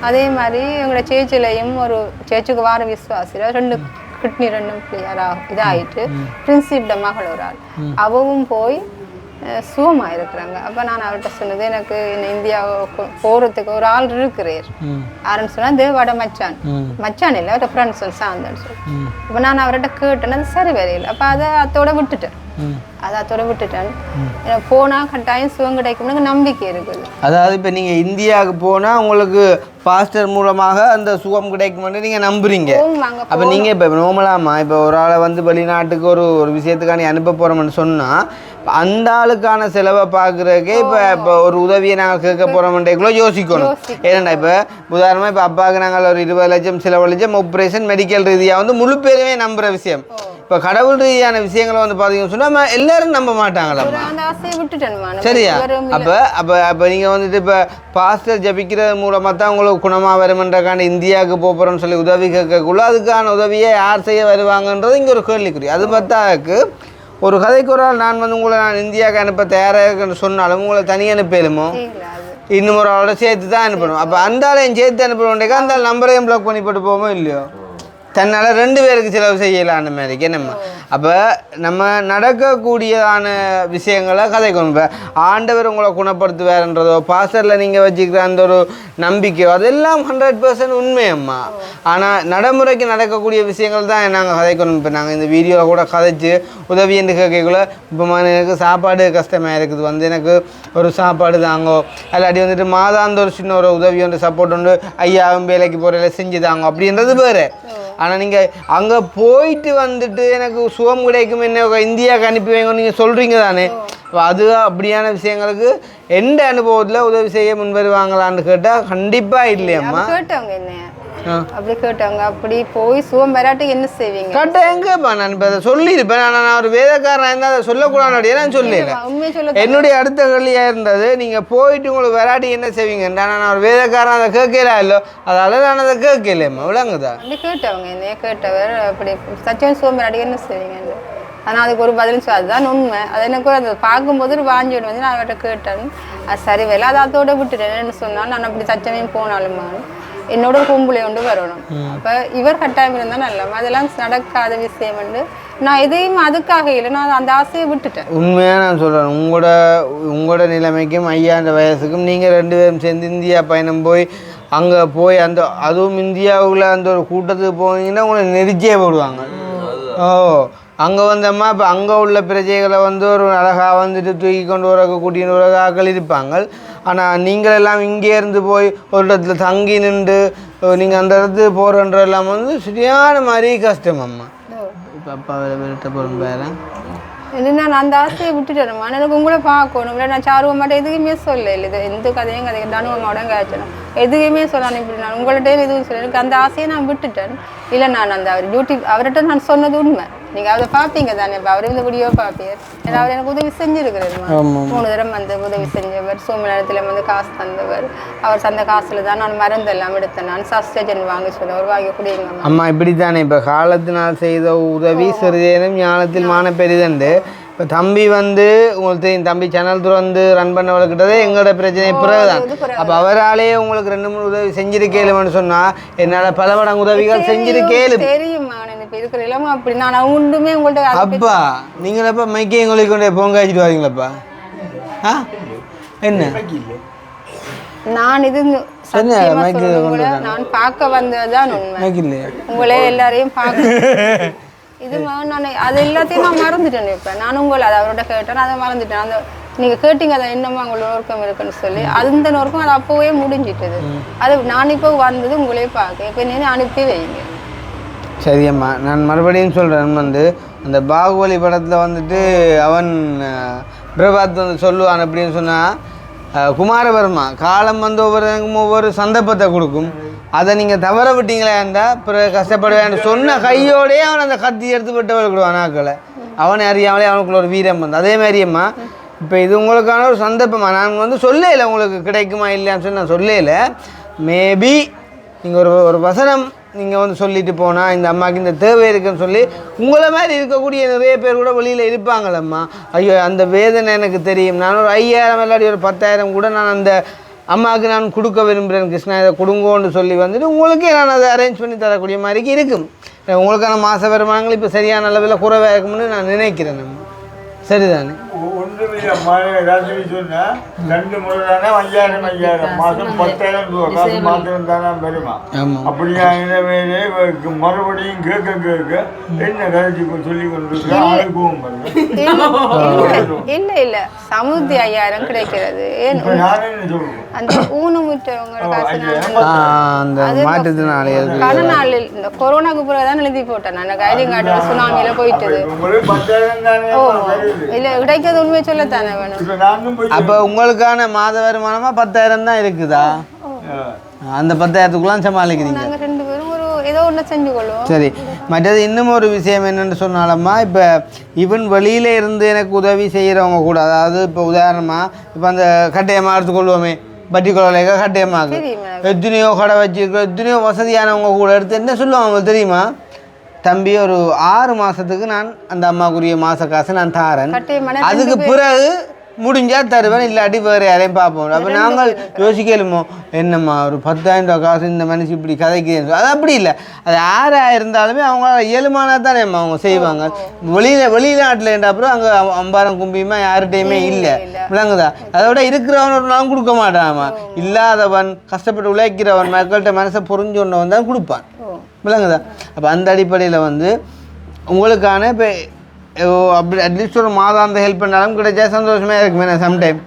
அதே மாதிரி எங்களோட சேச்சிலையும் ஒரு சேச்சுக்கு வார விசுவாசியில் 2 கிட்னி 2 கிளியராக இதாகிட்டு பிரின்சிப்ட மகள் ஒரு ஆள் அவவும் போய் சுகமாக இருக்கிறாங்க. அப்போ நான் அவர்கிட்ட சொன்னது எனக்கு இந்தியாவுக்கு போகிறதுக்கு ஒரு ஆள் இருக்கிறார். யாருன்னு சொன்னால் தேவாட மச்சான் இல்லை ஒரு ஃப்ரெண்ட்ஸ் சார்ந்தன்னு சொல்லி. அப்போ நான் அவர்கிட்ட கேட்டேன், அது சரி வரையில். அப்போ அதை அதோட விட்டுட்டேன். போனால் கட்டாயம் சுகம் கிடைக்கும்னு நம்பிக்கை இருக்குது. அதாவது இப்போ நீங்கள் இந்தியாவுக்கு போனால் உங்களுக்கு பாஸ்டர் மூலமாக அந்த சுகம் கிடைக்கும்னு நீங்கள் நம்புறீங்க. அப்போ நீங்கள் இப்போ நோமலாமா இப்போ ஒரு ஆளை வந்து வெளிநாட்டுக்கு ஒரு விஷயத்துக்கான அனுப்ப போகிறோம்னு சொன்னால் அந்த ஆளுக்கான செலவை பார்க்குறதுக்கே இப்போ ஒரு உதவியை நாங்கள் கேட்க போகிறோம்ன்றக்குள்ள யோசிக்கணும். ஏன்னா இப்போ உதாரணமாக இப்போ அப்பாவுக்கு நாங்கள் ஒரு 20 லட்சம் செலவழிச்சோம் ஆப்ரேஷன் மெடிக்கல் ரீதியாக வந்து முழு பேருமே நம்புகிற விஷயம். இப்போ கடவுள் ரீதியான விஷயங்களை வந்து பார்த்தீங்கன்னு சொன்னால் எல்லாரும் நம்ப மாட்டாங்களா? சரியா? அப்போ நீங்கள் வந்துட்டு இப்போ பாஸ்டர் ஜபிக்கிறது மூலமாக தான் உங்களுக்கு குணமாக வருமன்றக்கான இந்தியாவுக்கு போகிறோம்னு சொல்லி உதவி கேட்கக்குள்ள அதுக்கான உதவியை யார் செய்ய வருவாங்கன்றது இங்கே ஒரு கேள்விக்குறி. அது பார்த்தாக்கு ஒரு கதைக்கு ஒரு ஆள் நான் வந்து உங்களை நான் இந்தியாவுக்கு அனுப்ப தயாராக இருக்குன்னு சொன்னாலும் உங்களை தனியாக அனுப்பிடுமோ இன்னும் ஒரு ஆளோட சேர்த்து தான் அனுப்பணும். அப்போ அந்த ஆளையும் சேர்த்து அனுப்பணுன்றக்கா அந்த நம்பரையும் பிளாக் பண்ணி போட்டு போவோமோ இல்லையோ, தன்னால் 2 பேருக்கு செலவு செய்யலாம் அந்த மாதிரிக்கு நம்ம. அப்போ நம்ம நடக்கக்கூடியதான விஷயங்களை கதைக்கணும். இப்போ ஆண்டவர் உங்களை குணப்படுத்துவார்ன்றதோ பாஸ்டரில் நீங்கள் வச்சுக்கிற அந்த ஒரு நம்பிக்கையோ அதெல்லாம் 100% உண்மையம்மா. ஆனால் நடைமுறைக்கு நடக்கக்கூடிய விஷயங்கள் தான் நாங்கள் கதைக்கணும். இப்போ நாங்கள் இந்த வீடியோவில் கூட கதைச்சு உதவி என்று கேட்கக்குள்ள இப்போ எனக்கு சாப்பாடு கஷ்டமாக இருக்குது, வந்து எனக்கு ஒரு சாப்பாடு தாங்கோ, இல்லாட்டி வந்துட்டு மாதாந்த ஒரு சின்ன ஒரு உதவி ஒன்று சப்போர்ட் ஒன்று ஐயாவும் வேலைக்கு போகிறதில்ல செஞ்சு தாங்க அப்படின்றது வேறு. ஆனால் நீங்கள் அங்கே போயிட்டு வந்துட்டு எனக்கு சுகம் கிடைக்கும் என்ன இந்தியாவுக்கு அனுப்பி வைங்கன்னு நீங்கள் சொல்கிறீங்க தானே. அது அப்படியான விஷயங்களுக்கு எந்த அனுபவத்தில் உதவி செய்ய முன் வருவாங்களான்னு கேட்டால் கண்டிப்பாக இல்லையம்மா. கேட்டவங்க என்ன அப்படி கேட்டாங்க, அப்படி போய் சுகம் வராட்டுக்கு என்ன செய்வீங்க கேட்ட எங்கப்பா? நான் இப்போ அதை சொல்லியிருப்பேன். ஆனால் நான் ஒரு வேதக்காரனாக இருந்தால் அதை சொல்லக்கூடாது நான் சொல்லல. என்னுடைய அடுத்த கேள்வியாக இருந்தது நீங்கள் போயிட்டு உங்களுக்கு வராட்டி என்ன செய்வீங்க. நான் ஒரு வேதக்காரன் அதை கேட்கல இல்லோ, அதால நான் அதை கேட்கலையம்மா. விளங்குதா? அப்படி கேட்டவங்க என்ன கேட்டவர் அப்படி சச்சியம் சுகம் வராட்டி என்ன செய்வீங்க. ஆனால் அதுக்கு ஒரு பதிலும் சொல்லி அதுதான் உண்மை. அது எனக்கு அதை பார்க்கும்போது ஒரு வாஞ்சி வந்து நான் அவர்கிட்ட கேட்டேன். அது சரி வேலை அதை அதோட விட்டுட்டேன்னு சொன்னால் நான் அப்படி சச்சனையும் போனாலுமா என்னோட கும்பலை கொண்டு வரணும். அப்போ இவர் கட்டாயம் இருந்தால் நல்ல அதெல்லாம் நடக்காத விஷயம் வந்து நான் எதையும் அதுக்காக இல்லை, நான் அந்த ஆசையை விட்டுட்டேன். உண்மையாக நான் சொல்கிறேன், உங்களோட நிலைமைக்கும் ஐயாண்ட வயசுக்கும் நீங்கள் 2 பேரும் சேர்ந்து இந்தியா பயணம் போய் அங்கே போய் அந்த அதுவும் இந்தியாவில் அந்த ஒரு கூட்டத்துக்கு போனீங்கன்னா உங்களை நெரிச்சே போடுவாங்க. ஓ அங்கே வந்தம்மா இப்போ அங்கே உள்ள பிரஜைகளை வந்து ஒரு அழகாக வந்துட்டு தூக்கி கொண்டு வரக்கு கூட்டின்னு வரக்கு ஆக்கள் இருப்பாங்க. ஆனால் நீங்கள் எல்லாம் இங்கே இருந்து போய் ஒரு இடத்துல தங்கி நின்று நீங்கள் அந்த இடத்துக்கு போகிறன்றெல்லாம் வந்து சரியான மாதிரி கஷ்டம் அம்மா. இப்போ அப்பா விரட்ட போகிறோம் வேறு இது நான் அந்த ஆசையை விட்டுட்டேன். எனக்கு உங்களை பார்க்கணும் இல்லை, நான் சாருவ மாட்டேன் எதுவுமே சொல்ல இல்லை, இது எந்த கதையும் தானுவங்களோட கேட்கணும் எதுவுமே சொல்லணும். இப்படி நான் உங்கள்கிட்ட எதுவும் சொல்ல எனக்கு அந்த ஆசையை நான் விட்டுட்டேன். இல்லை நான் அந்த அவர் அவர்கிட்ட நான் சொன்னது உண்மை. நீங்கள் அவரை பார்ப்பீங்க தானே, இப்போ அவர் இந்த வீடியோ பார்ப்பீங்க. ஏன்னா அவர் எனக்கு உதவி செஞ்சுருக்கிறார். 3 தடவை வந்து உதவி செஞ்சவர், சோமநேரத்தில் வந்து காசு தந்தவர். அவர் தந்த காசில் தான் நான் மருந்தெல்லாம் எடுத்தேன். நான் சஸ்டேஜன் வாங்கி சொல்லுவார், வாங்கி குடிங்க அம்மா. இப்படி தானே இப்போ காலத்தினால் செய்த உதவி சிறிதேனும் ஞானத்தில் மான பெரிதண்டு. இப்போ தம்பி வந்து உங்களுக்கு தெரியும், தம்பி சேனல் துறந்து ரன் பண்ண வளர்க்கிட்டதே எங்களோட பிரச்சனை பிறகுதான். அப்போ அவராலே உங்களுக்கு 2-3 உதவி செஞ்சிருக்கேலும்னு சொன்னால் என்னால் பல மடங்கு உதவிகள் செஞ்சிருக்கேலும் தெரியுமா. இப்போ இருக்கிற இல்லாமல் அப்படி நான் ஒன்றுமே உங்கள்கிட்ட அப்பா நீங்களப்பா மைக்கே உங்களுக்கு கொண்டே பொங்க வச்சுட்டு வரீங்களப்பா? ஆ என்ன நான் இது நான் பார்க்க வந்ததுதான் உண்மை. உங்களே எல்லாரையும் பார்க்க இது நான் அது எல்லாத்தையும் நான் மறந்துட்டேன். இப்போ நான் உங்களை அதை அவரோட கேட்டேன், அதை மறந்துட்டேன். அந்த நீங்கள் கேட்டீங்க அதை என்னமா உங்களோட நோக்கம் இருக்குன்னு சொல்லி அந்த நோக்கம் அது அப்போவே முடிஞ்சிட்டது. அது நான் இப்போ வந்தது உங்களே பார்க்க இப்போ நீ அனுப்பி வைங்க. சரியம்மா, நான் மறுபடியும் சொல்கிறேன் வந்து அந்த பாகுபலி படத்தில் வந்துட்டு அவன் பிரபாத் வந்து சொல்லுவான் அப்படின்னு சொன்னால், குமாரவர்மா காலம் வந்து ஒவ்வொரு சந்தர்ப்பத்தை கொடுக்கும், அதை நீங்கள் தவற விட்டீங்களே இருந்தால் பிறகு கஷ்டப்படுவேன் சொன்ன கையோடையே அவன் அந்த கத்தி எடுத்து விட்டு விடுவான் ஆக்களை. அவனை அறியாமலே அவனுக்குள்ள ஒரு வீரம் வந்து அதே மாதிரியம்மா. இப்போ இது உங்களுக்கான ஒரு சந்தர்ப்பமாக நான் வந்து சொல்லலை, உங்களுக்கு கிடைக்குமா இல்லையான்னு சொல்லி நான் சொல்லலை. மேபி நீங்கள் ஒரு வசனம் நீங்கள் வந்து சொல்லிட்டு போனால் இந்த அம்மாவுக்கு இந்த தேவை இருக்குன்னு சொல்லி உங்களை மாதிரி இருக்கக்கூடிய நிறைய பேர் கூட வெளியில் இருப்பாங்களம்மா. ஐயோ அந்த வேதனை எனக்கு தெரியும், நான் ஒரு 5000 இல்லாட்டி ஒரு 10,000 கூட நான் அந்த அம்மாவுக்கு நான் கொடுக்க விரும்புகிறேன் கிருஷ்ணா, இதை கொடுங்கோன்னு சொல்லி வந்துட்டு உங்களுக்கே நான் அதை அரேஞ்ச் பண்ணி தரக்கூடிய மாதிரிக்கு இருக்கும். உங்களுக்கான மாத வருமானங்கள் இப்போ சரியான அளவில் குறைவாக இருக்கும்னு நான் நினைக்கிறேன். நம்ம சரிதானே? ராத்திரி சொன்னா 2 முறை தானே 5000 மாதம் 10,000 ரூபா காசு மாத்திரம் தானே வருமா? அப்படியா? மறுபடியும் கேட்க என்ன கதைச்சி சொல்லி கொண்டு இல்ல இல்ல சமுத்தி 5000 கிடைக்கிறது. அந்த இந்த கொரோனாக்கு பிறகுதான் எழுதி போட்டேன் நான். ஐடிங் கார்டு சுனாமியில போயிட்டது. இல்ல கிடைக்கிறது உண்மையை சொல்லத்தானே வேணும். அப்ப உங்களுக்கான மாத வருமானமா 10,000 தான் இருக்குதா? அந்த 10,000க்குலாம் சமாளிக்கிறீங்க? நாங்க 2 பேரும் ஏதோ ஒன்று செஞ்சு கொள்வோம். சரி. மற்றது இன்னும் ஒரு விஷயம் என்னென்னு சொன்னாலம்மா, இப்போ இவன் வெளியில இருந்து எனக்கு உதவி செய்கிறவங்க கூட, அதாவது இப்போ உதாரணமாக இப்போ அந்த கட்டையமாக எடுத்துக்கொள்வோமே, பட்டி கொலைக கட்டையமாக எத்தனையோ கடை வச்சுருக்கோம், எத்தனையோ வசதியானவங்க கூட எடுத்து என்ன சொல்லுவாங்க அவங்களுக்கு தெரியுமா? தம்பி ஒரு 6 மாதத்துக்கு நான் அந்த அம்மாக்குரிய மாத காசு நான் தாரேன், அதுக்கு பிறகு முடிஞ்சால் தருவேன், இல்லாட்டி வேறு யாரையும் பார்ப்போம். அப்போ நாங்கள் யோசிக்கலுமோ, என்னம்மா ஒரு 10,000 ரூபா காசு இந்த மனுஷன் இப்படி கதைக்குதுன்னு. அது அப்படி இல்லை, அது யாராக இருந்தாலுமே அவங்க இயலுமானா தானே அவங்க செய்வாங்க. வெளிநாட்டில் இருந்த அப்புறம் அங்கே அம்பாரம் கும்பியுமா யார்கிட்டையுமே இல்லை, விளங்குதா? அதோட இருக்கிறவன் ஒரு நாள் கொடுக்க மாட்டான்மா, இல்லாதவன் கஷ்டப்பட்டு உழைக்கிறவன் மக்கள்கிட்ட மனசை புரிஞ்சொன்னவன் தான் கொடுப்பான், விளங்குதா? அப்போ அந்த அடிப்படையில் வந்து உங்களுக்கான இப்போ அப்படி அட்லீஸ்ட் ஒரு மாதாந்த ஹெல்ப் பண்ணாலும் கிடைச்சா சந்தோஷமே இருக்குமே. சம்டைம்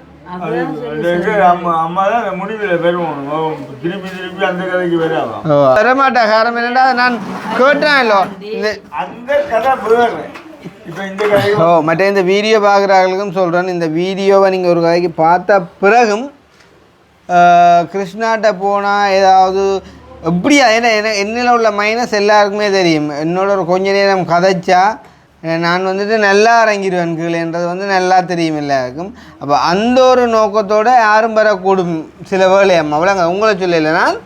வரமாட்டா காரணம் என்னடா நான் கேட்டேன் இல்லை. மற்ற இந்த வீடியோ பார்க்குறாங்களுக்கும் சொல்கிறேன், இந்த வீடியோவை நீங்கள் ஒரு கதைக்கு பார்த்த பிறகும் கிருஷ்ணாட்ட போனால் ஏதாவது எப்படியா, ஏன்னா என்னில் உள்ள மைனஸ் எல்லாருக்குமே தெரியும். என்னோட ஒரு கொஞ்ச நேரம் கதைச்சா நான் வந்துட்டு நல்லா இறங்கிடுவேன் கீழேன்றது வந்து நல்லா தெரியும் எல்லாருக்கும். அப்போ அந்த ஒரு நோக்கத்தோடு யாரும் வரக்கூடும் சில வேலையம்மா, அவ்வளோங்க உங்களை சொல்லலை நான்.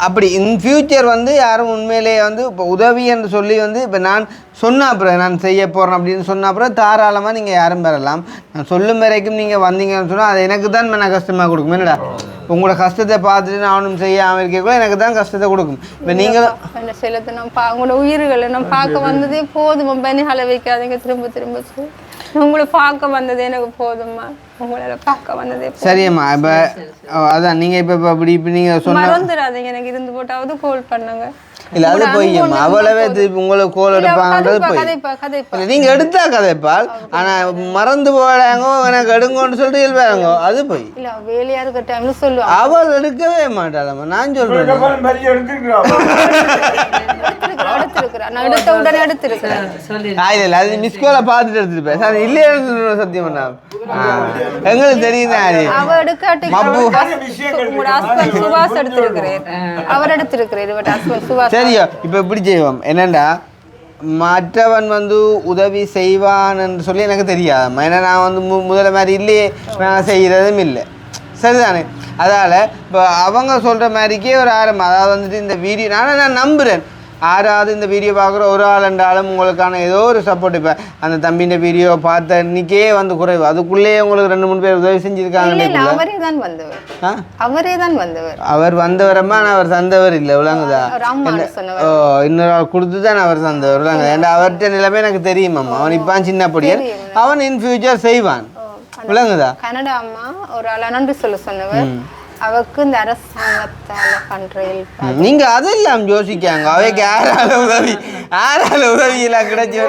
அப்படி இன் ஃப்யூச்சர் வந்து யாரும் உண்மையிலேயே வந்து இப்போ உதவி என்று சொல்லி வந்து இப்போ நான் சொன்ன அப்புறம் நான் செய்ய போகிறேன் அப்படின்னு சொன்ன அப்புறம் தாராளமாக நீங்கள் யாரும் பெறலாம். நான் சொல்லும் வரைக்கும் நீங்கள் வந்தீங்கன்னு சொன்னால் அது எனக்கு தான் நான் கஷ்டமாக கொடுக்கும். என்னடா உங்களோட கஷ்டத்தை பார்த்துட்டு நான் ஒன்றும் செய்யாமல் இருக்கக்குள்ள எனக்கு தான் கஷ்டத்தை கொடுக்கும். இப்போ நீங்கள் என்ன செல்லத்தை உங்களோட உயிர்களை நான் பார்க்க வந்ததே போதும், பண்ணி ஹலை வைக்காதீங்க திரும்ப திரும்ப. உங்களை பார்க்க வந்தது எனக்கு போதும்மா, உங்களை பார்க்க வந்ததே சரியம்மா. இப்போ அதான் நீங்கள் இப்போ அப்படி இப்போ நீங்கள் சொன்ன மறந்துடாதீங்க, எனக்கு இருந்து போட்டாவது கால் பண்ணுங்க. இல்லை அது போய்யம்மா, அவ்வளவே திருப்பி உங்களுக்கு கோல் எடுப்பாங்கன்றது போய் நீங்கள் எடுத்தா கதைப்பால். ஆனால் மறந்து போடாங்கோ எனக்கு எடுங்கன்னு சொல்லிட்டு எழுப்பாங்க, அது போய் இல்ல வேலையா இருக்க டைம்ல சொல்லுவாங்க. அவள் எடுக்கவே மாட்டாளம்மா, நான் சொல்றேன். நான் எடுத்த உடனே எடுத்திருக்கிறேன். இல்லை அது மிஸ்கோலை பார்த்துட்டு எடுத்துருப்பேன் சார். இல்லையே சத்தியம் பண்ணா எங்களுக்கு தெரியுது. அவ எடுக்காட்டி உங்களோட ஹஸ்பண்ட் சுபாஷ் எடுத்திருக்கிறேன், அவர் எடுத்திருக்கிறேன் ஹஸ்பண்ட் சுபாஷ். சரியோ இப்போ இப்படி செய்வோம் என்னண்டா, மற்றவன் உதவி செய்வான் என்று சொல்லி எனக்கு தெரியாதம்மா. ஏன்னா நான் முதல்ல மாதிரி இல்லையே, நான் செய்கிறதும் இல்லை, சரிதானே? அதால் இப்போ அவங்க சொல்கிற மாதிரிக்கே ஒரு ஆரம்பம். அதாவது இந்த வீடியோ நான் நம்புகிறேன், யாராவது இந்த வீடியோ பார்க்குற ஒரு ஆள் ரெண்டாலும் உங்களுக்கான ஏதோ ஒரு சப்போர்ட். இப்போ அந்த தம்பின்ற வீடியோ பார்த்த அன்றைக்கே குறைவு, அதுக்குள்ளேயே உங்களுக்கு 2-3 பேர் உதவி செஞ்சுருக்காங்க. அவரே தான் வந்தவர், அவரே தான் வந்தவர். அவர் வந்தவரம்மா, நான் அவர் தந்தவர் இல்லை, விளங்குதா? இன்னொரு ஆள் கொடுத்து தான் அவர் தந்தவர், விளங்குதா? ஏன்னா அவர்கிட்ட நிலைமை எனக்கு தெரியுமாம்மா. அவன் இப்போ சின்ன பொடியன், அவன் இன் ஃபியூச்சர் செய்வான், விளங்குதா? கனடா அம்மா ஒரு ஆள் நன்றி சொல்ல சொன்னவர், அவருக்கு இந்த அரசாங்கத்தால பண்ற நீங்க அதெல்லாம் யோசிக்காங்க. அவைக்கு யாரால உதவி எல்லாம் கிடைச்சி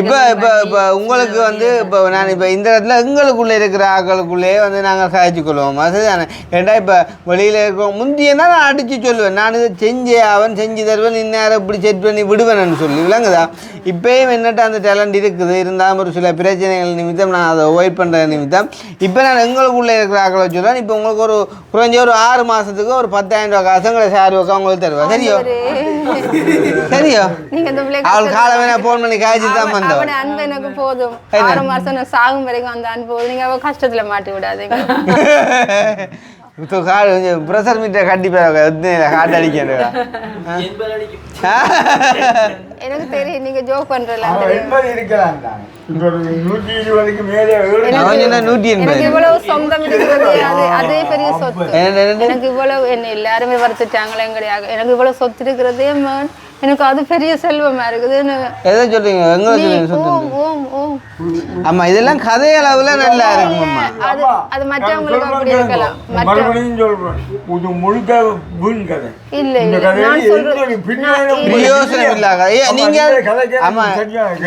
இப்ப உங்களுக்கு இப்ப நான் இப்ப இந்த இடத்துல எங்களுக்குள்ள இருக்கிற ஆக்களுக்குள்ளே நாங்கள் காய்ச்சி கொள்வோம், அதுதானே? ஏண்டா இப்ப வெளியில இருக்கிறோம் முந்தியன்னா நான் அடிச்சு சொல்லுவேன், நான் இதை செஞ்சே அவன் செஞ்சு தருவேன், இந்நேரம் இப்படி செட் பண்ணி விடுவேன்னு சொல்லி, விளங்குதா? இப்பயும் என்னட்ட அந்த டேலண்ட் இருக்குது, இருந்தாலும் ஒரு சில பிரச்சனை நிமித்தம் நான் அதை அவாய்ட் பண்ணுற நிமித்தம் இப்போ நான் எங்களுக்குள்ளே இருக்கிற ஆக்களை சொல்கிறேன். இப்போ உங்களுக்கு ஒரு குறைஞ்ச ஒரு 6 மாதத்துக்கு ஒரு 10,000 ரூபா காசுங்களை ஷேர் வைக்க உங்களுக்கு தருவேன், சரியோ? சரியோ? அவள் காலை வேணா ஃபோன் பண்ணி காய்ச்சி தான் வந்தவன். அன்பு எனக்கு போதும், 6 மாதம் நான் சாகும் வரைக்கும் அந்த அன்பு போதும், நீங்கள் அவள் கஷ்டத்தில் மாட்டி விடாதீங்க. கொஞ்சம் ப்ரெஷர் மீட்டரை கட்டி காட்டு அடிக்க எனக்கு தெரியும், நீங்க ஜோக் பண்றல. இவ்வளவு சொந்தம் இருக்கிறது அதே பெரிய சொத்து. எனக்கு இவ்வளவு என்ன எல்லாருமே வறுத்துட்டாங்களே கிடையாது, எனக்கு இவ்வளவு சொத்து இருக்கிறதே எனக்கு அது பெரிய செல்வமா இருக்குது. எதை சொல்றீங்க? ஆமா இதெல்லாம் கதை அளவுல நல்லா இருக்குமா? அது மற்றவங்களுக்கு அப்படி இருக்கலாம். இல்ல நான்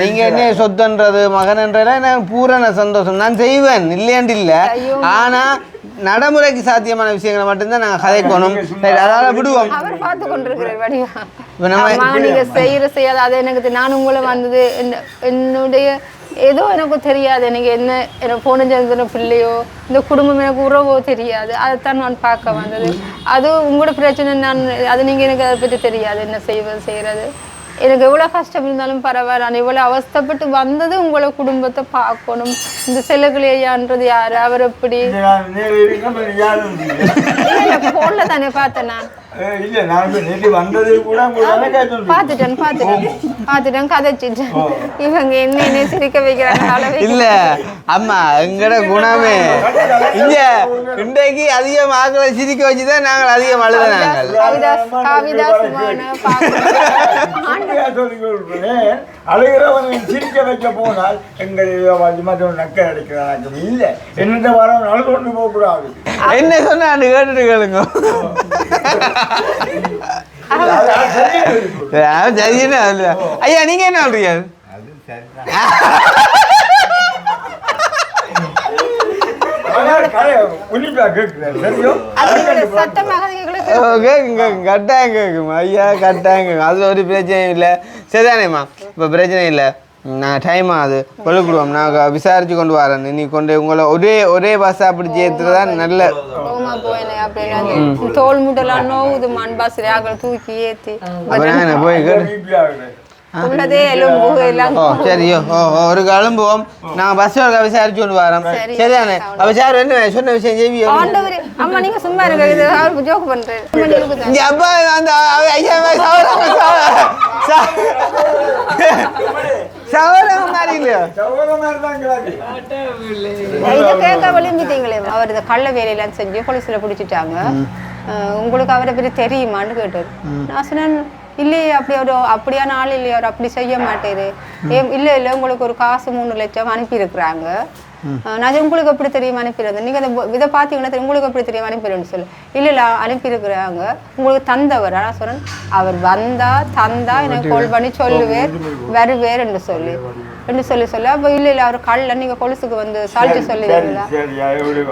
நீங்க என்ன சொத்துன்றது மகன்ன்றதுல பூரண சந்தோஷம், நான் செய்வேன் இல்லையாண்டு இல்ல. ஆனா நடைமுறைக்கு சாத்தியமான விஷயங்களை மட்டும்தான் நாங்க கதைக்கணும், அதால விடுவோம். அவர் பார்த்து கொண்டிருக்கிறேன் நீங்க செய்யாத அது எனக்கு. நான் உங்களை வந்தது என்னுடைய ஏதோ எனக்கு தெரியாது, எனக்கு என்ன போன ஜென்ம பிள்ளையோ இந்த குடும்பம் எனக்கு உறவோ தெரியாது, அதைத்தான் நான் பார்க்க வந்தது. அது உங்களோட பிரச்சனை, நான் அது நீங்கள் எனக்கு அதை பற்றி தெரியாது, என்ன செய்கிறது. எனக்கு எவ்வளோ கஷ்டம் இருந்தாலும் பரவாயில்ல, நான் எவ்வளோ அவஸ்தப்பட்டு வந்தது உங்களை குடும்பத்தை பார்க்கணும். இந்த செல்லகுலையான்றது யாரு, அவர் எப்படி போன்ல தானே பார்த்தேன் நான். பாத்துட்டேன் கதைச்சிட்டேன். இவங்க என்ன சிரிக்க வைக்கிறாங்க இல்ல அம்மா, எங்கட குணமே இங்க இன்றைக்கு அதிகம் ஆக்களை சிரிக்க வச்சுதான் நாங்கள் அதிகம் அழுதாங்க. அழுகிறவன் சிரிக்க வைக்க போனால் எங்களை நக்க அடிக்கிறாங்க. இல்ல என்ன வரம் அழுது கொண்டு போக கூடாது. என்ன சொன்ன கேட்டுட்டு கேளுங்க. ஐயா நீங்க என்ன சொல்றீங்க? கட்டாயம் கேட்கும் ஐயா, கட்டாயம் கேட்கும். அது ஒரு பிரச்சனையும் இல்லை, சரிதானேம்மா? இப்போ பிரச்சனை இல்லை, நான் டைம் ஆகுது கொழுக்குடுவோம், நான் விசாரிச்சு கொண்டு வரேன். நீ கொண்டு உங்களை ஒரே பஸ்ஸா பிடிச்சி ஏற்றுதான் நல்ல தோல் முட்டெல்லாம் நோவுது மண் பஸ்ல தூக்கி ஏற்றி போய் உள்ளதே எலும்பு எல்லாம் ஓ சரியோ ஓ ஒரு கிளம்புவோம் நான் பஸ் விசாரிச்சு கொண்டு வரோம் சரிதானே அப்ப சார் என்ன சொன்ன விஷயம் செய்வியோ ஆண்டவரே அம்மா நீங்க சும்மா இருங்க இது அவர் ஜோக் பண்றாரு அம்மா, நீங்க தான். இங்க அப்பா அந்த ஐயா சவரம் மாதிரி இல்லையா இதை கேட்க விளம்பிட்டீங்களே அவர் இந்த கள்ள வேலையெல்லாம் செஞ்சு போலீஸ்ல பிடிச்சிட்டாங்க உங்களுக்கு அவரை பற்றி தெரியுமான்னு கேட்டாரு நான் சொன்னேன் இல்லையே அப்படி ஒரு அப்படியான ஆள் இல்லையா அவர் அப்படி செய்ய மாட்டேரு இல்லை இல்லை உங்களுக்கு ஒரு காசு 3 லட்சம் அனுப்பியிருக்கிறாங்க நான் உங்களுக்கு எப்படி தெரியும் அனுப்பிடுறது நீங்க இதை பார்த்தீங்கன்னா உங்களுக்கு எப்படி தெரியும் அனுப்பிடுன்னு சொல்லு இல்லை இல்லை அனுப்பியிருக்கிறாங்க உங்களுக்கு தந்தவர் நான் சொன்னேன் அவர் வந்தா தந்தா எனக்கு கால் பண்ணி சொல்லுவேர் வருவேர் என்று சொல்லி அப்போ இல்லை இல்லை அவர் கல்ல நீங்க கொலுசுக்கு வந்து சால்ட்டு சொல்லுவீங்களா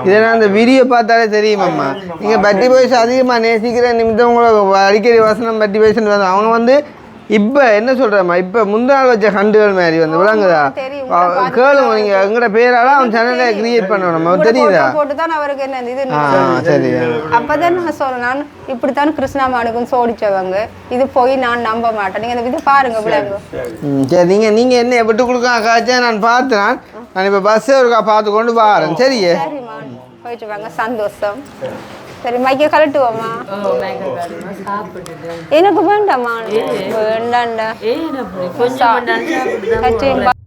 இதெல்லாம் அந்த வீடியோ பார்த்தாலே தெரியுமாம்மா நீங்க பட்டி பாய்ஸ் அதிகமா நேசிக்கிற நிமித்தம் உங்களுக்கு அடிக்கடி வசனம் பட்டி பாய்ஸ்ன்னு வந்து அவங்க வந்து இப்ப என்ன சொல்றேம்மா இப்ப முந்தாள் வச்ச கண்டுகள் மாதிரி வந்து விளங்குதா கேளுங்க நீங்க எங்கட பேரால அவன் சேனலை கிரியேட் பண்ணணும் தெரியுதா போட்டுதான் அவருக்கு என்ன இது சரி அப்பதான் நான் சொல்றேன் நான் இப்படித்தான் கிருஷ்ணாமானுக்கும் சோடிச்சவங்க இது போய் நான் நம்ப மாட்டேன் நீங்க இது பாருங்க விளங்கு சரி நீங்க என்ன விட்டு கொடுக்க காய்ச்சா நான் பார்த்தேன் நான் இப்ப பஸ் இருக்கா பார்த்து கொண்டு வரேன் சரியே சரிம்மா போயிட்டு வாங்க சந்தோஷம் சரி மைக்க கலட்டுவோமா எனக்கு வேண்டாமா வேண்டாண்டா கொஞ்சம்